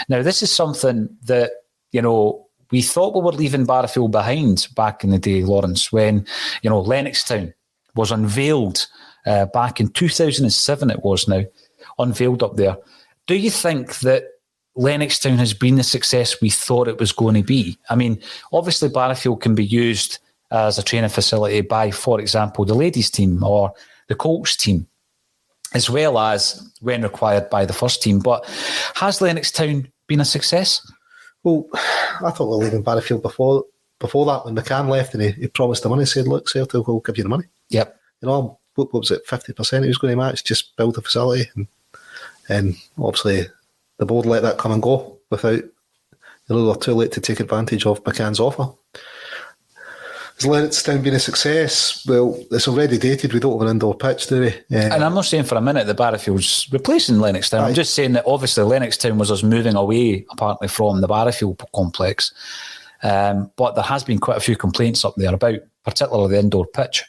Now, this is something that, we thought we were leaving Barrowfield behind back in the day, Lawrence, when, Lennoxtown was unveiled back in 2007, it was now, unveiled up there. Do you think that Lennoxtown has been the success we thought it was going to be? I mean, obviously Barrowfield can be used as a training facility by, for example, the ladies team or the Colts team, as well as when required by the first team. But has Lennoxtown been a success? Well, I thought we were leaving Barrowfield before that when McCann left and he promised the money, said, look, Celtic will give you the money. Yep. What was it, 50% he was going to match, just build a facility and obviously the board let that come and go without, they were too late to take advantage of McCann's offer. Has Lennoxtown been a success? Well, it's already dated. We don't have an indoor pitch, do we? And I'm not saying for a minute that Barrowfield's replacing Lennoxtown. I'm just saying that obviously Lennoxtown was us moving away apparently from the Barrowfield complex. But there has been quite a few complaints up there about particularly the indoor pitch.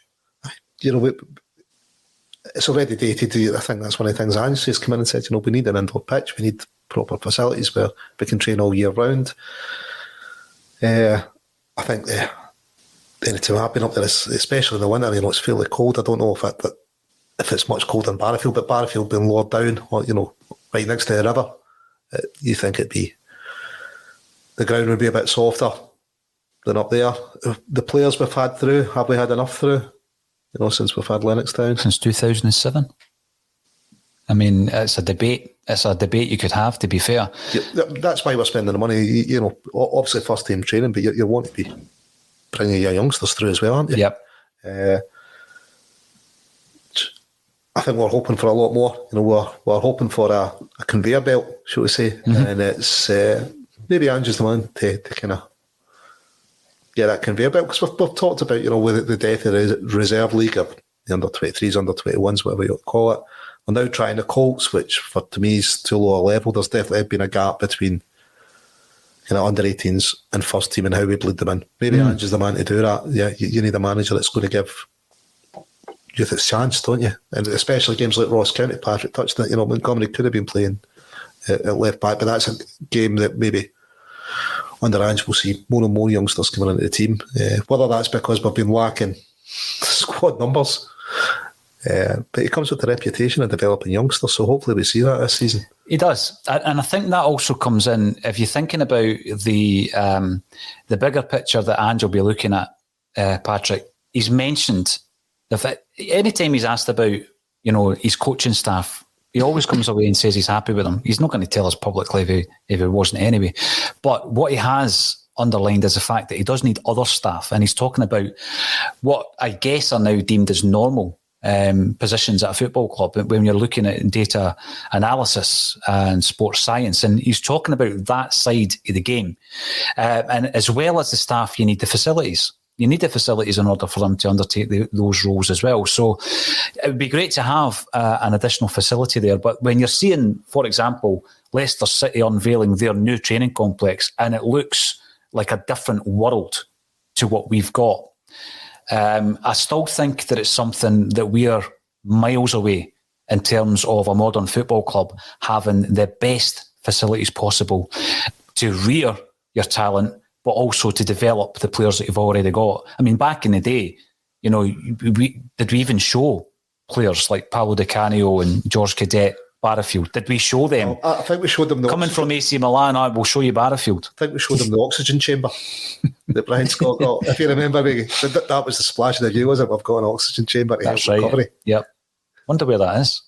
It's already dated. I think that's one of the things Ange has come in and said, we need an indoor pitch, we need proper facilities where we can train all year round. I think anytime I've been up there, especially in the winter, it's fairly cold. I don't know if it's much colder in Barrowfield, but Barrowfield being lowered down, or, right next to the river, you think the ground would be a bit softer than up there. The players we've had through, have we had enough through? Since we've had Lennoxtown? Since 2007. I mean, it's a debate. It's a debate you could have, to be fair. Yeah, that's why we're spending the money. Obviously first team training, but you want to be bringing your youngsters through as well, aren't you? Yep. I think we're hoping for a lot more. We're hoping for a conveyor belt, shall we say. Mm-hmm. And it's maybe Ange's the man to kind of get that conveyor belt, because we've talked about, with the death of the reserve league, of the under-23s, under-21s, whatever you call it. We're now trying the Colts, which to me is too low a level. There's definitely been a gap between under-18s and first team and how we bleed them in. Maybe Ange is the man to do that. Yeah, you need a manager that's going to give youth its chance, don't you? And especially games like Ross County, Patrick touched on it. Montgomery could have been playing at left back, but that's a game that maybe under Ange we'll see more and more youngsters coming into the team. Whether that's because we've been lacking squad numbers, but he comes with the reputation of developing youngsters, so hopefully we see that this season. He does, and I think that also comes in if you're thinking about the bigger picture that Ange will be looking at. Patrick, he's mentioned the fact anytime he's asked about his coaching staff, he always comes away and says he's happy with them. He's not going to tell us publicly if he wasn't anyway. But what he has underlined is the fact that he does need other staff, and he's talking about what I guess are now deemed as normal positions at a football club when you're looking at data analysis and sports science, and he's talking about that side of the game. And as well as the staff, you need the facilities. You need the facilities in order for them to undertake those roles as well. So it would be great to have an additional facility there. But when you're seeing, for example, Leicester City unveiling their new training complex, and it looks like a different world to what we've got, I still think that it's something that we are miles away in terms of a modern football club having the best facilities possible to rear your talent, but also to develop the players that you've already got. I mean, back in the day, did we even show players like Paolo Di Canio and George Cadet, Barrowfield? Did we show them? I think we showed them coming from AC Milan. We'll show you Barrowfield. I think we showed them the oxygen chamber that Brian Scott got. If you remember, that was the splash of the year, wasn't it? We've got an oxygen chamber to help recovery. Yep. Wonder where that is.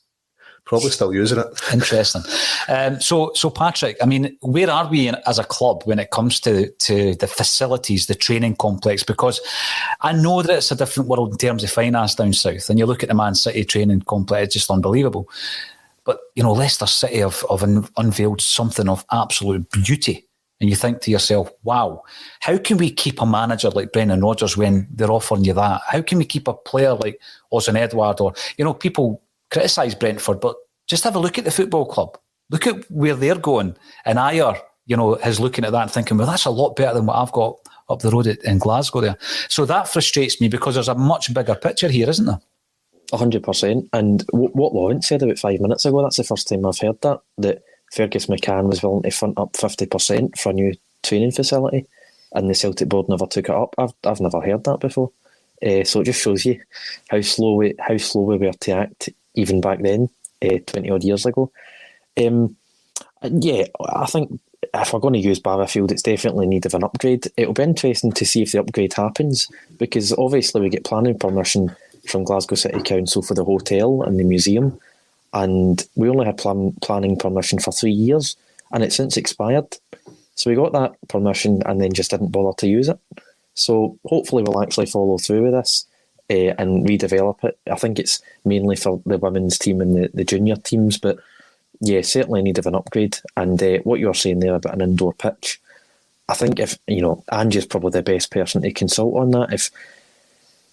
Probably still using it. Interesting. So Patrick, I mean, where are we as a club when it comes to the facilities, the training complex? Because I know that it's a different world in terms of finance down south. And you look at the Man City training complex, it's just unbelievable. But, Leicester City have unveiled something of absolute beauty. And you think to yourself, wow, how can we keep a manager like Brendan Rodgers when they're offering you that? How can we keep a player like Ozan Edouard? Or, people criticise Brentford, but just have a look at the football club. Look at where they're going. And Ayer, is looking at that and thinking, well, that's a lot better than what I've got up the road in Glasgow there. So that frustrates me because there's a much bigger picture here, isn't there? 100%. And what Lawrence said about 5 minutes ago, that's the first time I've heard that Fergus McCann was willing to front up 50% for a new training facility, and the Celtic board never took it up. I've never heard that before. So it just shows you how slow we were to act even back then, 20 odd years ago. I think if we're going to use Barrowfield, it's definitely in need of an upgrade. It'll be interesting to see if the upgrade happens, because obviously we get planning permission from Glasgow City Council for the hotel and the museum, and we only had planning permission for 3 years, and it's since expired. So we got that permission and then just didn't bother to use it. So hopefully we'll actually follow through with this and redevelop it. I think it's mainly for the women's team and the junior teams, but yeah, certainly in need of an upgrade. And what you're saying there about an indoor pitch, I think if, Ange is probably the best person to consult on that. If,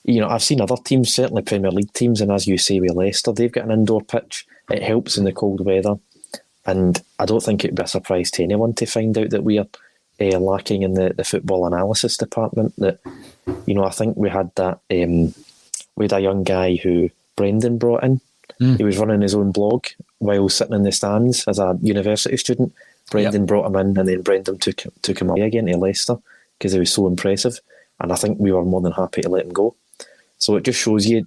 I've seen other teams, certainly Premier League teams, and as you say with Leicester, they've got an indoor pitch. It helps in the cold weather. And I don't think it'd be a surprise to anyone to find out that we are lacking in the football analysis department. That, I think we had that, we had a young guy who Brendan brought in. He was running his own blog while sitting in the stands as a university student. Brendan brought him in, and then Brendan took him away again to Leicester because he was so impressive. And I think we were more than happy to let him go. So it just shows you,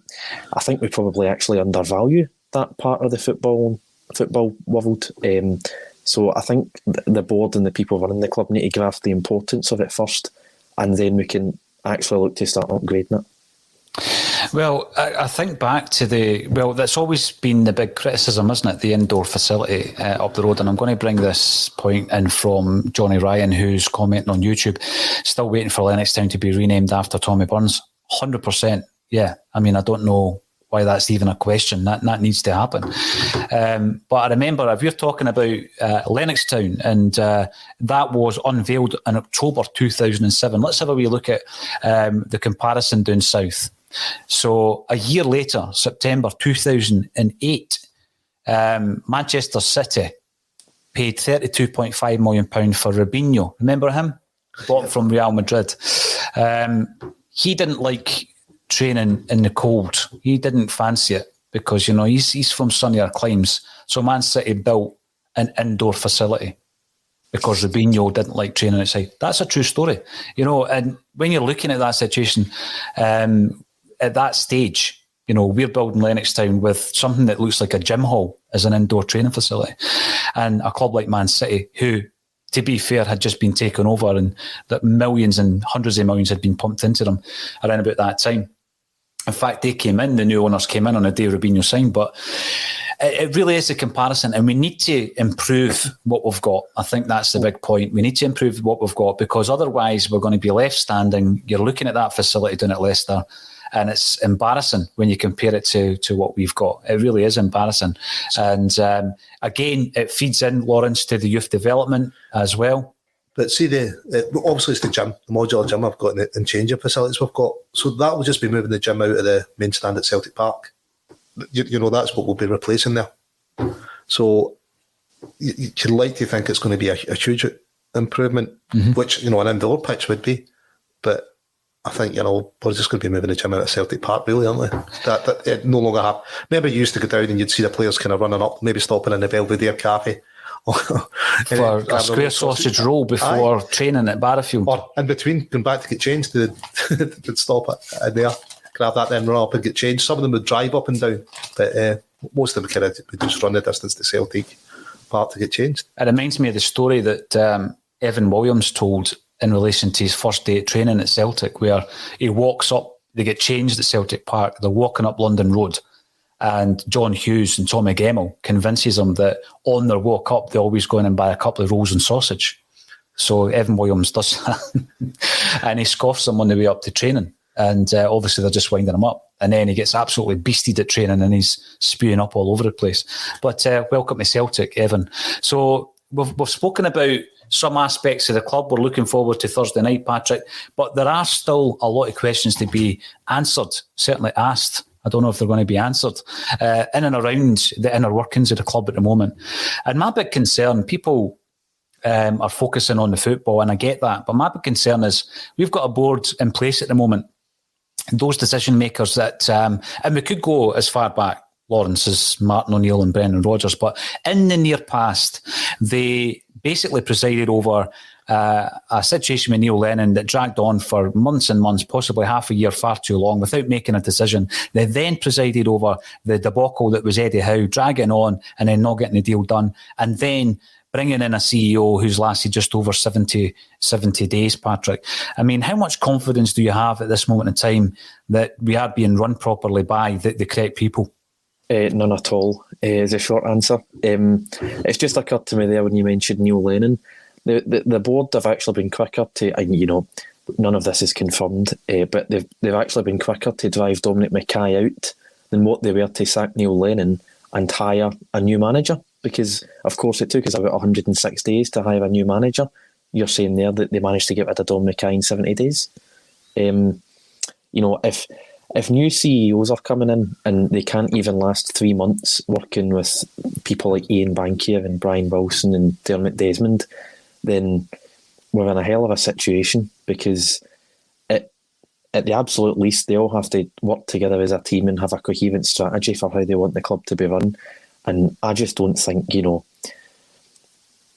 I think we probably actually undervalue that part of the football world. So I think the board and the people running the club need to grasp the importance of it first, and then we can actually look to start upgrading it. Well, I think back to that's always been the big criticism, isn't it? The indoor facility up the road. And I'm going to bring this point in from Johnny Ryan, who's commenting on YouTube, still waiting for Lennoxtown to be renamed after Tommy Burns. 100%. Yeah. I mean, I don't know why that's even a question. That needs to happen. But I remember, if you're talking about Lennoxtown, and that was unveiled in October 2007. Let's have a wee look at the comparison down south. So a year later, September 2008, Manchester City paid £32.5 million for Robinho. Remember him? Bought from Real Madrid. He didn't like training in the cold. He didn't fancy it because, he's from sunnier climes. So Man City built an indoor facility because Robinho didn't like training outside. That's a true story. And when you're looking at that situation, at that stage, we're building Lennoxtown with something that looks like a gym hall as an indoor training facility. And a club like Man City, who, to be fair, had just been taken over, and that millions and hundreds of millions had been pumped into them around about that time. In fact, the new owners came in on the day Robinho signed, but it really is a comparison, and we need to improve what we've got. I think that's the big point. We need to improve what we've got, because otherwise we're going to be left standing. You're looking at that facility down at Leicester, and it's embarrassing when you compare it to what we've got. It really is embarrassing. And again, it feeds in, Lawrence, to the youth development as well. But see, obviously it's the gym, the modular gym I've got, and changing facilities we've got. So that will just be moving the gym out of the main stand at Celtic Park. That's what we'll be replacing there. So you'd like to think it's going to be a huge improvement, which, an indoor pitch would be. But I think, we're just going to be moving the gym out at Celtic Park, really, aren't we? That it no longer have. Remember, you used to go down and you'd see the players kind of running up, maybe stopping in the Belvedere Cafe. For a square sausage roll before training at Barrowfield. Or in between, going back to get changed, they'd stop in there, grab that, then run up and get changed. Some of them would drive up and down, but most of them would just run the distance to Celtic Park to get changed. It reminds me of the story that Evan Williams told in relation to his first day at training at Celtic, where he walks up, they get changed at Celtic Park, they're walking up London Road, and John Hughes and Tommy Gemmell convinces them that on their walk up, they always go in and buy a couple of rolls and sausage. So Evan Williams does that, and he scoffs them on the way up to training. And obviously they're just winding him up. And then he gets absolutely beasted at training and he's spewing up all over the place. But welcome to Celtic, Evan. So we've spoken about some aspects of the club. We're looking forward to Thursday night, Patrick. But there are still a lot of questions to be answered, certainly asked. I don't know if they're going to be answered in and around the inner workings of the club at the moment. And my big concern, people are focusing on the football, and I get that. But my big concern is we've got a board in place at the moment. Those decision makers that, and we could go as far back, Lawrence, as Martin O'Neill and Brendan Rodgers, but in the near past, they basically presided over a situation with Neil Lennon that dragged on for months and months, possibly half a year, far too long, without making a decision. They then presided over the debacle that was Eddie Howe, dragging on and then not getting the deal done, and then bringing in a CEO who's lasted just over 70 days, Patrick. I mean, how much confidence do you have at this moment in time that we are being run properly by the correct people? None at all, is a short answer. It's just occurred to me there when you mentioned Neil Lennon. The board have actually been quicker to, and none of this is confirmed, but they've actually been quicker to drive Dominic Mackay out than what they were to sack Neil Lennon and hire a new manager. Because, of course, it took us about 106 days to hire a new manager. You're saying there that they managed to get rid of Dom Mackay in 70 days. If new CEOs are coming in and they can't even last 3 months working with people like Ian Bankier and Brian Wilson and Dermot Desmond, then we're in a hell of a situation, because at the absolute least, they all have to work together as a team and have a coherent strategy for how they want the club to be run. And I just don't think, there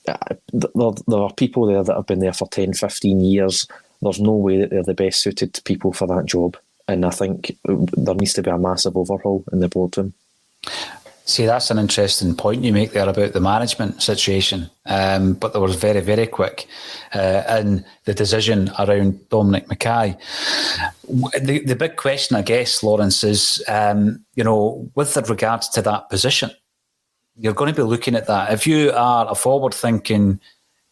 are people there that have been there for 10, 15 years. There's no way that they're the best suited people for that job. And I think there needs to be a massive overhaul in the boardroom. See, that's an interesting point you make there about the management situation. But they were very, very quick in the decision around Dominic Mackay. The big question, I guess, Lawrence, is, with regards to that position, you're going to be looking at that. If you are a forward-thinking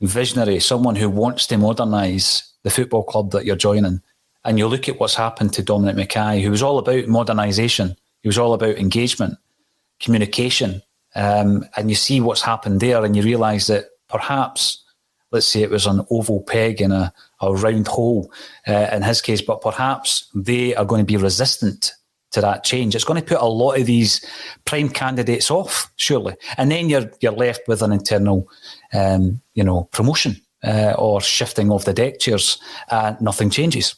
visionary, someone who wants to modernise the football club that you're joining, and you look at what's happened to Dominic Mackay, who was all about modernisation, he was all about engagement, communication, and you see what's happened there, and you realise that perhaps, let's say it was an oval peg in a round hole in his case, but perhaps they are going to be resistant to that change. It's going to put a lot of these prime candidates off, surely. And then you're left with an internal, promotion or shifting of the deck chairs, and nothing changes.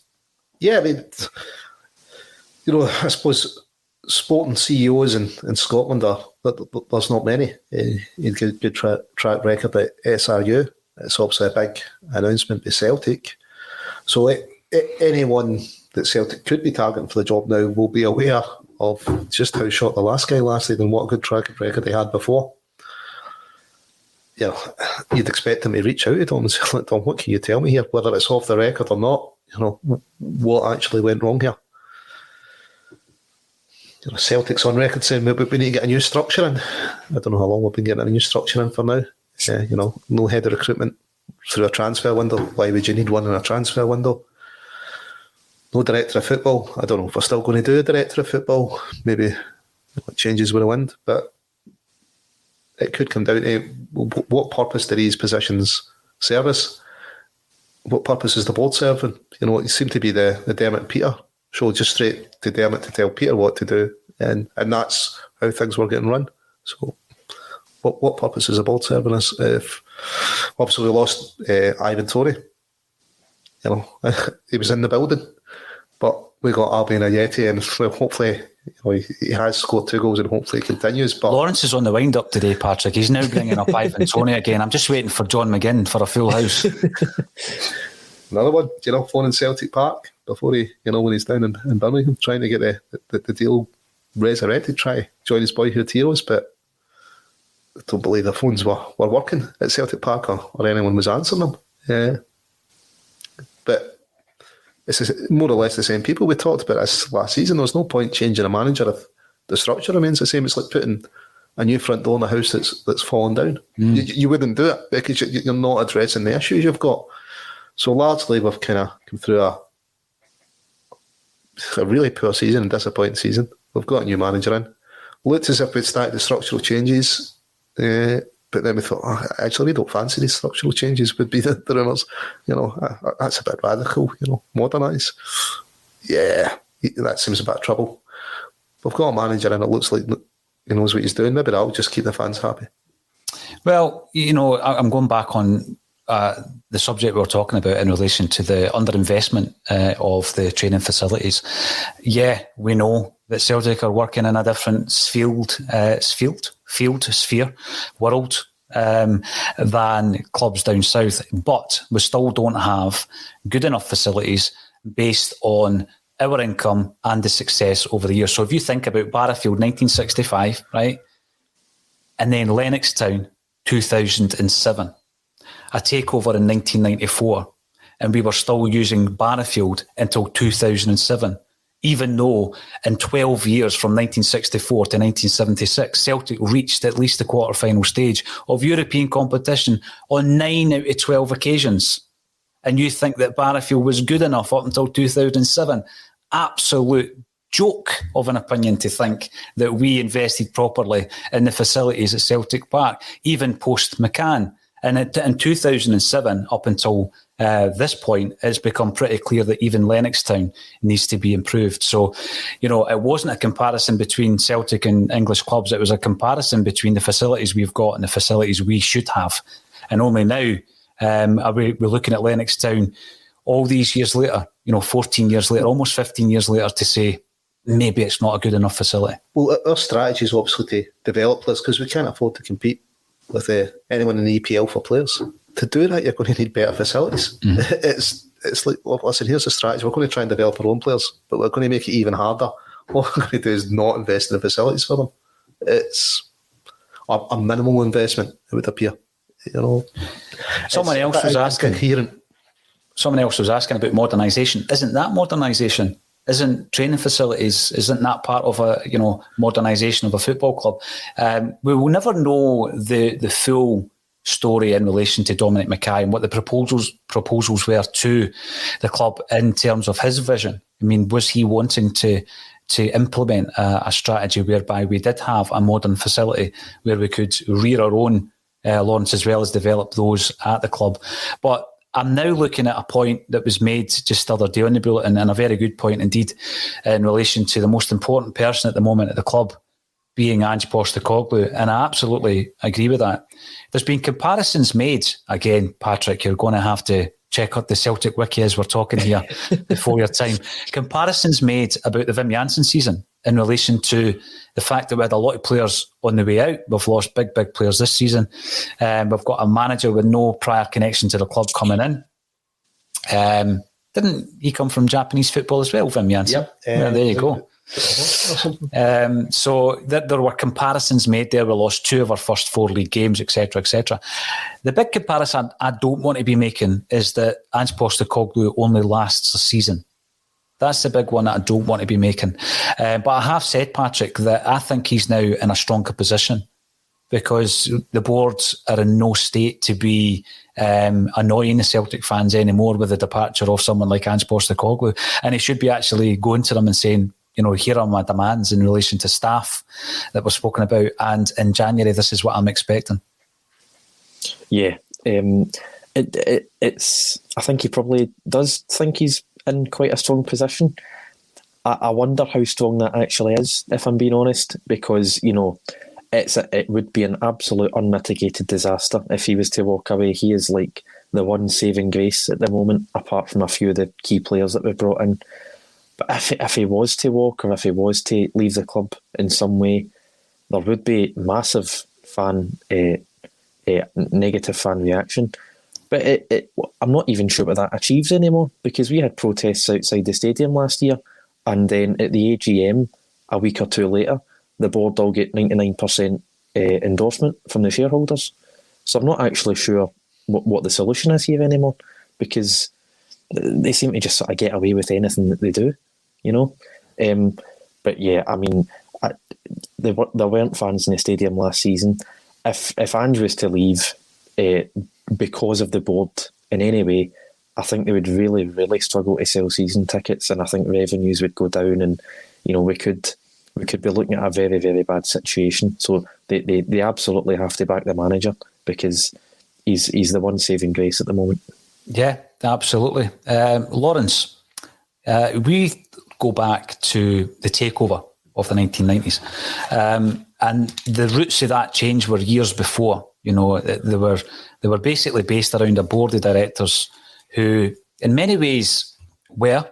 Yeah, I mean, I suppose sporting CEOs in Scotland there's not many. You'd get a good track record at SRU. It's obviously a big announcement by Celtic. So anyone that Celtic could be targeting for the job now will be aware of just how short the last guy lasted and what a good track record they had before. You'd expect them to reach out to Tom and say, "Look, Tom, what can you tell me here? Whether it's off the record or not, what actually went wrong here?" Celtic's on record saying we need to get a new structure in. I don't know how long we've been getting a new structure in for now. No head of recruitment through a transfer window. Why would you need one in a transfer window? No director of football. I don't know if we're still going to do a director of football. Maybe it changes with the wind, but it could come down to what purpose do these positions serve us? What purpose is the board serving? It seemed to be the Dermot and Peter show, just straight to Dermot to tell Peter what to do, and that's how things were getting run. So what purpose is the board serving us? If obviously we lost Ivan Tory, he was in the building. But we got Albion Ayeti, and hopefully he has scored 2 goals and hopefully he continues. But Lawrence is on the wind-up today, Patrick. He's now bringing up Ivan Toney again. I'm just waiting for John McGinn for a full house. Another one, phone in Celtic Park before he, when he's down in Birmingham, trying to get the deal resurrected, try to join his boyhood heroes, but I don't believe the phones were working at Celtic Park or anyone was answering them. But it's more or less the same people. We talked about this last season. There's no point changing a manager if the structure remains the same. It's like putting a new front door in a house that's fallen down. You wouldn't do it because you're not addressing the issues you've got. So largely we've kind of come through a really poor season and disappointing season. We've got a new manager in. Looked as if we'd started the structural changes, but then we thought, actually we don't fancy these structural changes, would be the rumours. That's a bit radical, modernise. Yeah, that seems a bit of trouble. We've got a manager in, it looks like he knows what he's doing. Maybe that'll just keep the fans happy. Well, I'm going back on the subject we were talking about in relation to the underinvestment of the training facilities. Yeah, we know that Celtic are working in a different sphere, world than clubs down south, but we still don't have good enough facilities based on our income and the success over the years. So if you think about Barrowfield 1965, right, and then Lennoxtown 2007, a takeover in 1994, and we were still using Barrowfield until 2007, even though in 12 years from 1964 to 1976, Celtic reached at least the quarter-final stage of European competition on 9 out of 12 occasions. And you think that Barrowfield was good enough up until 2007? Absolute joke of an opinion to think that we invested properly in the facilities at Celtic Park, even post-McCann. And in 2007, up until this point, it's become pretty clear that even Lennoxtown needs to be improved. So, it wasn't a comparison between Celtic and English clubs. It was a comparison between the facilities we've got and the facilities we should have. And only now we're looking at Lennoxtown all these years later, 14 years later, almost 15 years later, to say maybe it's not a good enough facility. Well, our strategy is obviously to develop this because we can't afford to compete with anyone in the EPL for players. To do that, you're going to need better facilities. It's like, well, listen, here's the strategy. We're going to try and develop our own players, but we're going to make it even harder. What we're going to do is not invest in the facilities for them. It's a minimal investment, it would appear. Someone else was asking about modernisation. Isn't that modernisation? Isn't training facilities, isn't that part of a modernisation of a football club? We will never know the full story in relation to Dominic Mackay and what the proposals were to the club in terms of his vision. I mean, was he wanting to implement a strategy whereby we did have a modern facility where we could rear our own Lawrence as well as develop those at the club? But I'm now looking at a point that was made just the other day on the Bulletin, and a very good point indeed, in relation to the most important person at the moment at the club being Ange Postecoglou, and I absolutely agree with that. There's been comparisons made, again, Patrick, you're going to have to check out the Celtic Wiki as we're talking here before your time. Comparisons made about the Wim Jansen season in relation to the fact that we had a lot of players on the way out. We've lost big players this season. We've got a manager with no prior connection to the club coming in. Didn't he come from Japanese football as well, Wim Jansen? Yep. There you go. So there were comparisons made there. We lost 2 of our first 4 league games, etc., etc. The big comparison I don't want to be making is that Ange Postecoglou only lasts a season. That's the big one that I don't want to be making. But I have said, Patrick, that I think he's now in a stronger position because the boards are in no state to be annoying the Celtic fans anymore with the departure of someone like Ange Postecoglou. And he should be actually going to them and saying, here are my demands in relation to staff that we've spoken about. And in January, this is what I'm expecting. Yeah. It's. I think he probably does think he's in quite a strong position. I wonder how strong that actually is, if I'm being honest, because, it would be an absolute unmitigated disaster if he was to walk away. He is like the one saving grace at the moment, apart from a few of the key players that we've brought in. But if he was to walk, or if he was to leave the club in some way, there would be massive negative fan reaction. But I'm not even sure what that achieves anymore, because we had protests outside the stadium last year, and then at the AGM a week or two later, the board all get 99% endorsement from the shareholders. So I'm not actually sure what the solution is here anymore, because they seem to just sort of get away with anything that they do, you know. But yeah, I mean, there weren't fans in the stadium last season. If Ange was to leave because of the board in any way, I think they would really, really struggle to sell season tickets, and I think revenues would go down, and you know, we could be looking at a very, very bad situation. So they absolutely have to back the manager, because he's the one saving grace at the moment. Yeah, absolutely. Lawrence, we go back to the takeover of the 1990s, and the roots of that change were years before. You know, they were basically based around a board of directors who, in many ways, were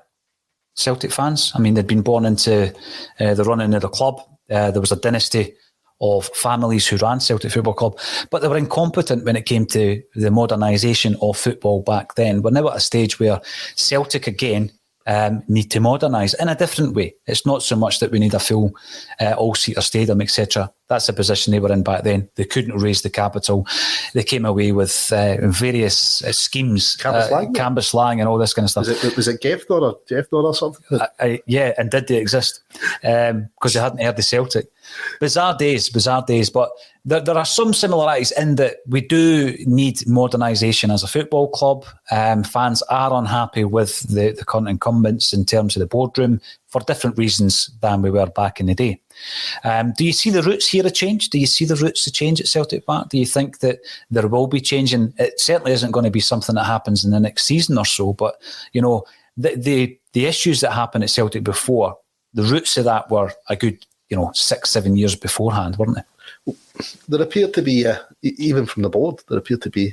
Celtic fans. I mean, they'd been born into the running of the club. There was a dynasty of families who ran Celtic Football Club, but they were incompetent when it came to the modernisation of football back then. We're now at a stage where Celtic, again, need to modernise in a different way. It's not so much that we need a full all-seater stadium, etc. That's the position they were in back then. They couldn't raise the capital. They came away with various schemes, Canvas Lang and all this kind of stuff. Was it Geoffdor or something? Yeah, and did they exist? Because they hadn't heard of Celtic. Bizarre days, but there are some similarities in that we do need modernisation as a football club. Fans are unhappy with the current incumbents in terms of the boardroom for different reasons than we were back in the day. Do you see the roots here a change? Do you see the roots to change at Celtic Park? Do you think that there will be change? And it certainly isn't going to be something that happens in the next season or so, but you know, the issues that happened at Celtic before, the roots of that were a good 6-7 years beforehand, weren't they? There appeared to be, even from the board, there appeared to be,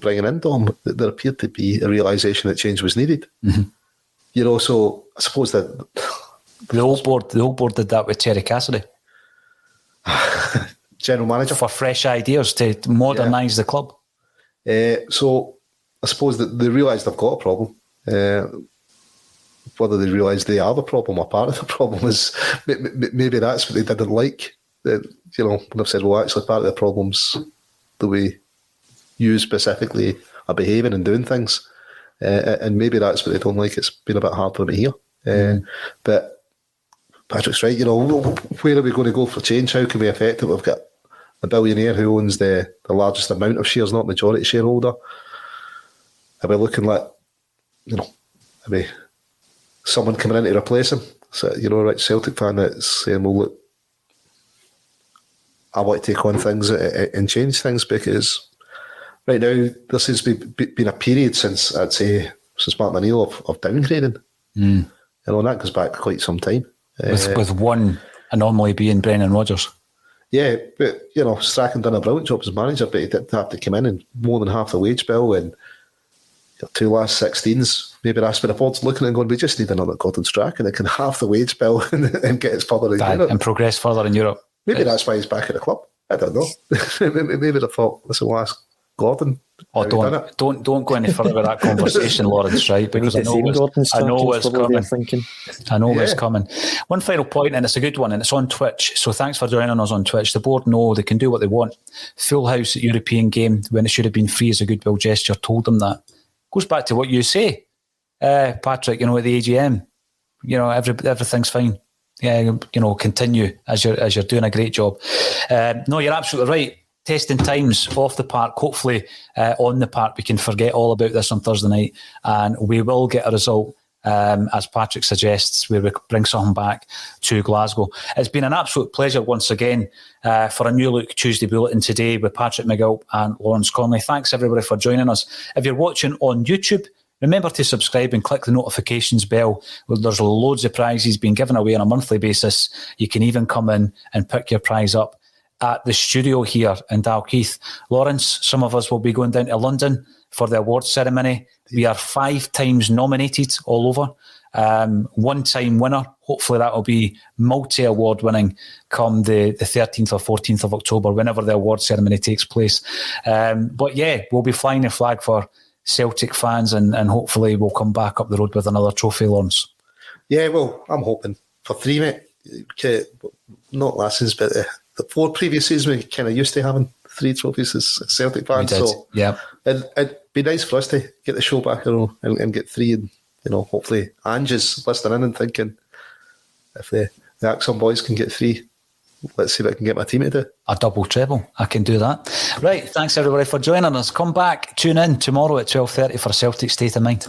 bringing in Dom, there appeared to be a realisation that change was needed. Mm-hmm. So I suppose that the old board did that with Terry Cassidy, general manager, for fresh ideas to modernise the club. So I suppose that they realised they've got a problem. Whether they realise they are the problem or part of the problem is maybe that's what they didn't like. When I've said, well, actually part of the problem's the way you specifically are behaving and doing things, and maybe that's what they don't like. It's been a bit hard for them to hear. But Patrick's right. Where are we going to go for change? How can we affect it? We've got a billionaire who owns the largest amount of shares, not majority shareholder. Are we looking like, are we someone coming in to replace him? So, right Celtic fan that's saying, well, look, I want to take on things and change things, because right now there seems to be been a period since, I'd say, since Mark O'Neill of downgrading. And that goes back quite some time. With one anomaly being Brendan Rodgers. Yeah, but, Strachan done a brilliant job as manager, but he did have to come in and more than half the wage bill, and your two last 16s, maybe that's where the board's looking and going, we just need another Gordon Strachan that can half the wage bill and get us further in Europe. And progress further in Europe. Maybe that's why he's back at the club. I don't know. Maybe they thought, listen, we'll ask Gordon. Oh, don't go any further with that conversation, Lawrence, right? Because I know what's coming. I know what's coming. One final point, and it's a good one, and it's on Twitch. So thanks for joining us on Twitch. The board know they can do what they want. Full house at European game when it should have been free as a goodwill gesture. Told them that. Goes back to what you say, Patrick. At the AGM, everything's fine. Yeah, continue as you're doing a great job. No, you're absolutely right. Testing times off the park. Hopefully, on the park, we can forget all about this on Thursday night, and we will get a result. As Patrick suggests, where we bring something back to Glasgow. It's been an absolute pleasure once again for a New Look Tuesday Bulletin today with Patrick McGilp and Lawrence Connolly. Thanks everybody for joining us. If you're watching on YouTube, remember to subscribe and click the notifications bell. There's loads of prizes being given away on a monthly basis. You can even come in and pick your prize up at the studio here in Dalkeith. Lawrence, some of us will be going down to London for the awards ceremony. We are 5 times nominated all over, one-time winner. Hopefully that will be multi-award winning come the 13th or 14th of October, whenever the award ceremony takes place. But yeah, we'll be flying the flag for Celtic fans, and hopefully we'll come back up the road with another trophy, Lawrence. Yeah, well, I'm hoping for 3, mate. Okay, not last season, but the 4 previous seasons we kind of used to having 3 trophies as Celtic fans. So yeah, it'd be nice for us to get the show back and get 3, and hopefully Ange is listening in and thinking, if the Axon boys can get 3, let's see if I can get my team to do. A double treble, I can do that. Right, thanks everybody for joining us. Come back, tune in tomorrow at 12:30 for Celtic State of Mind.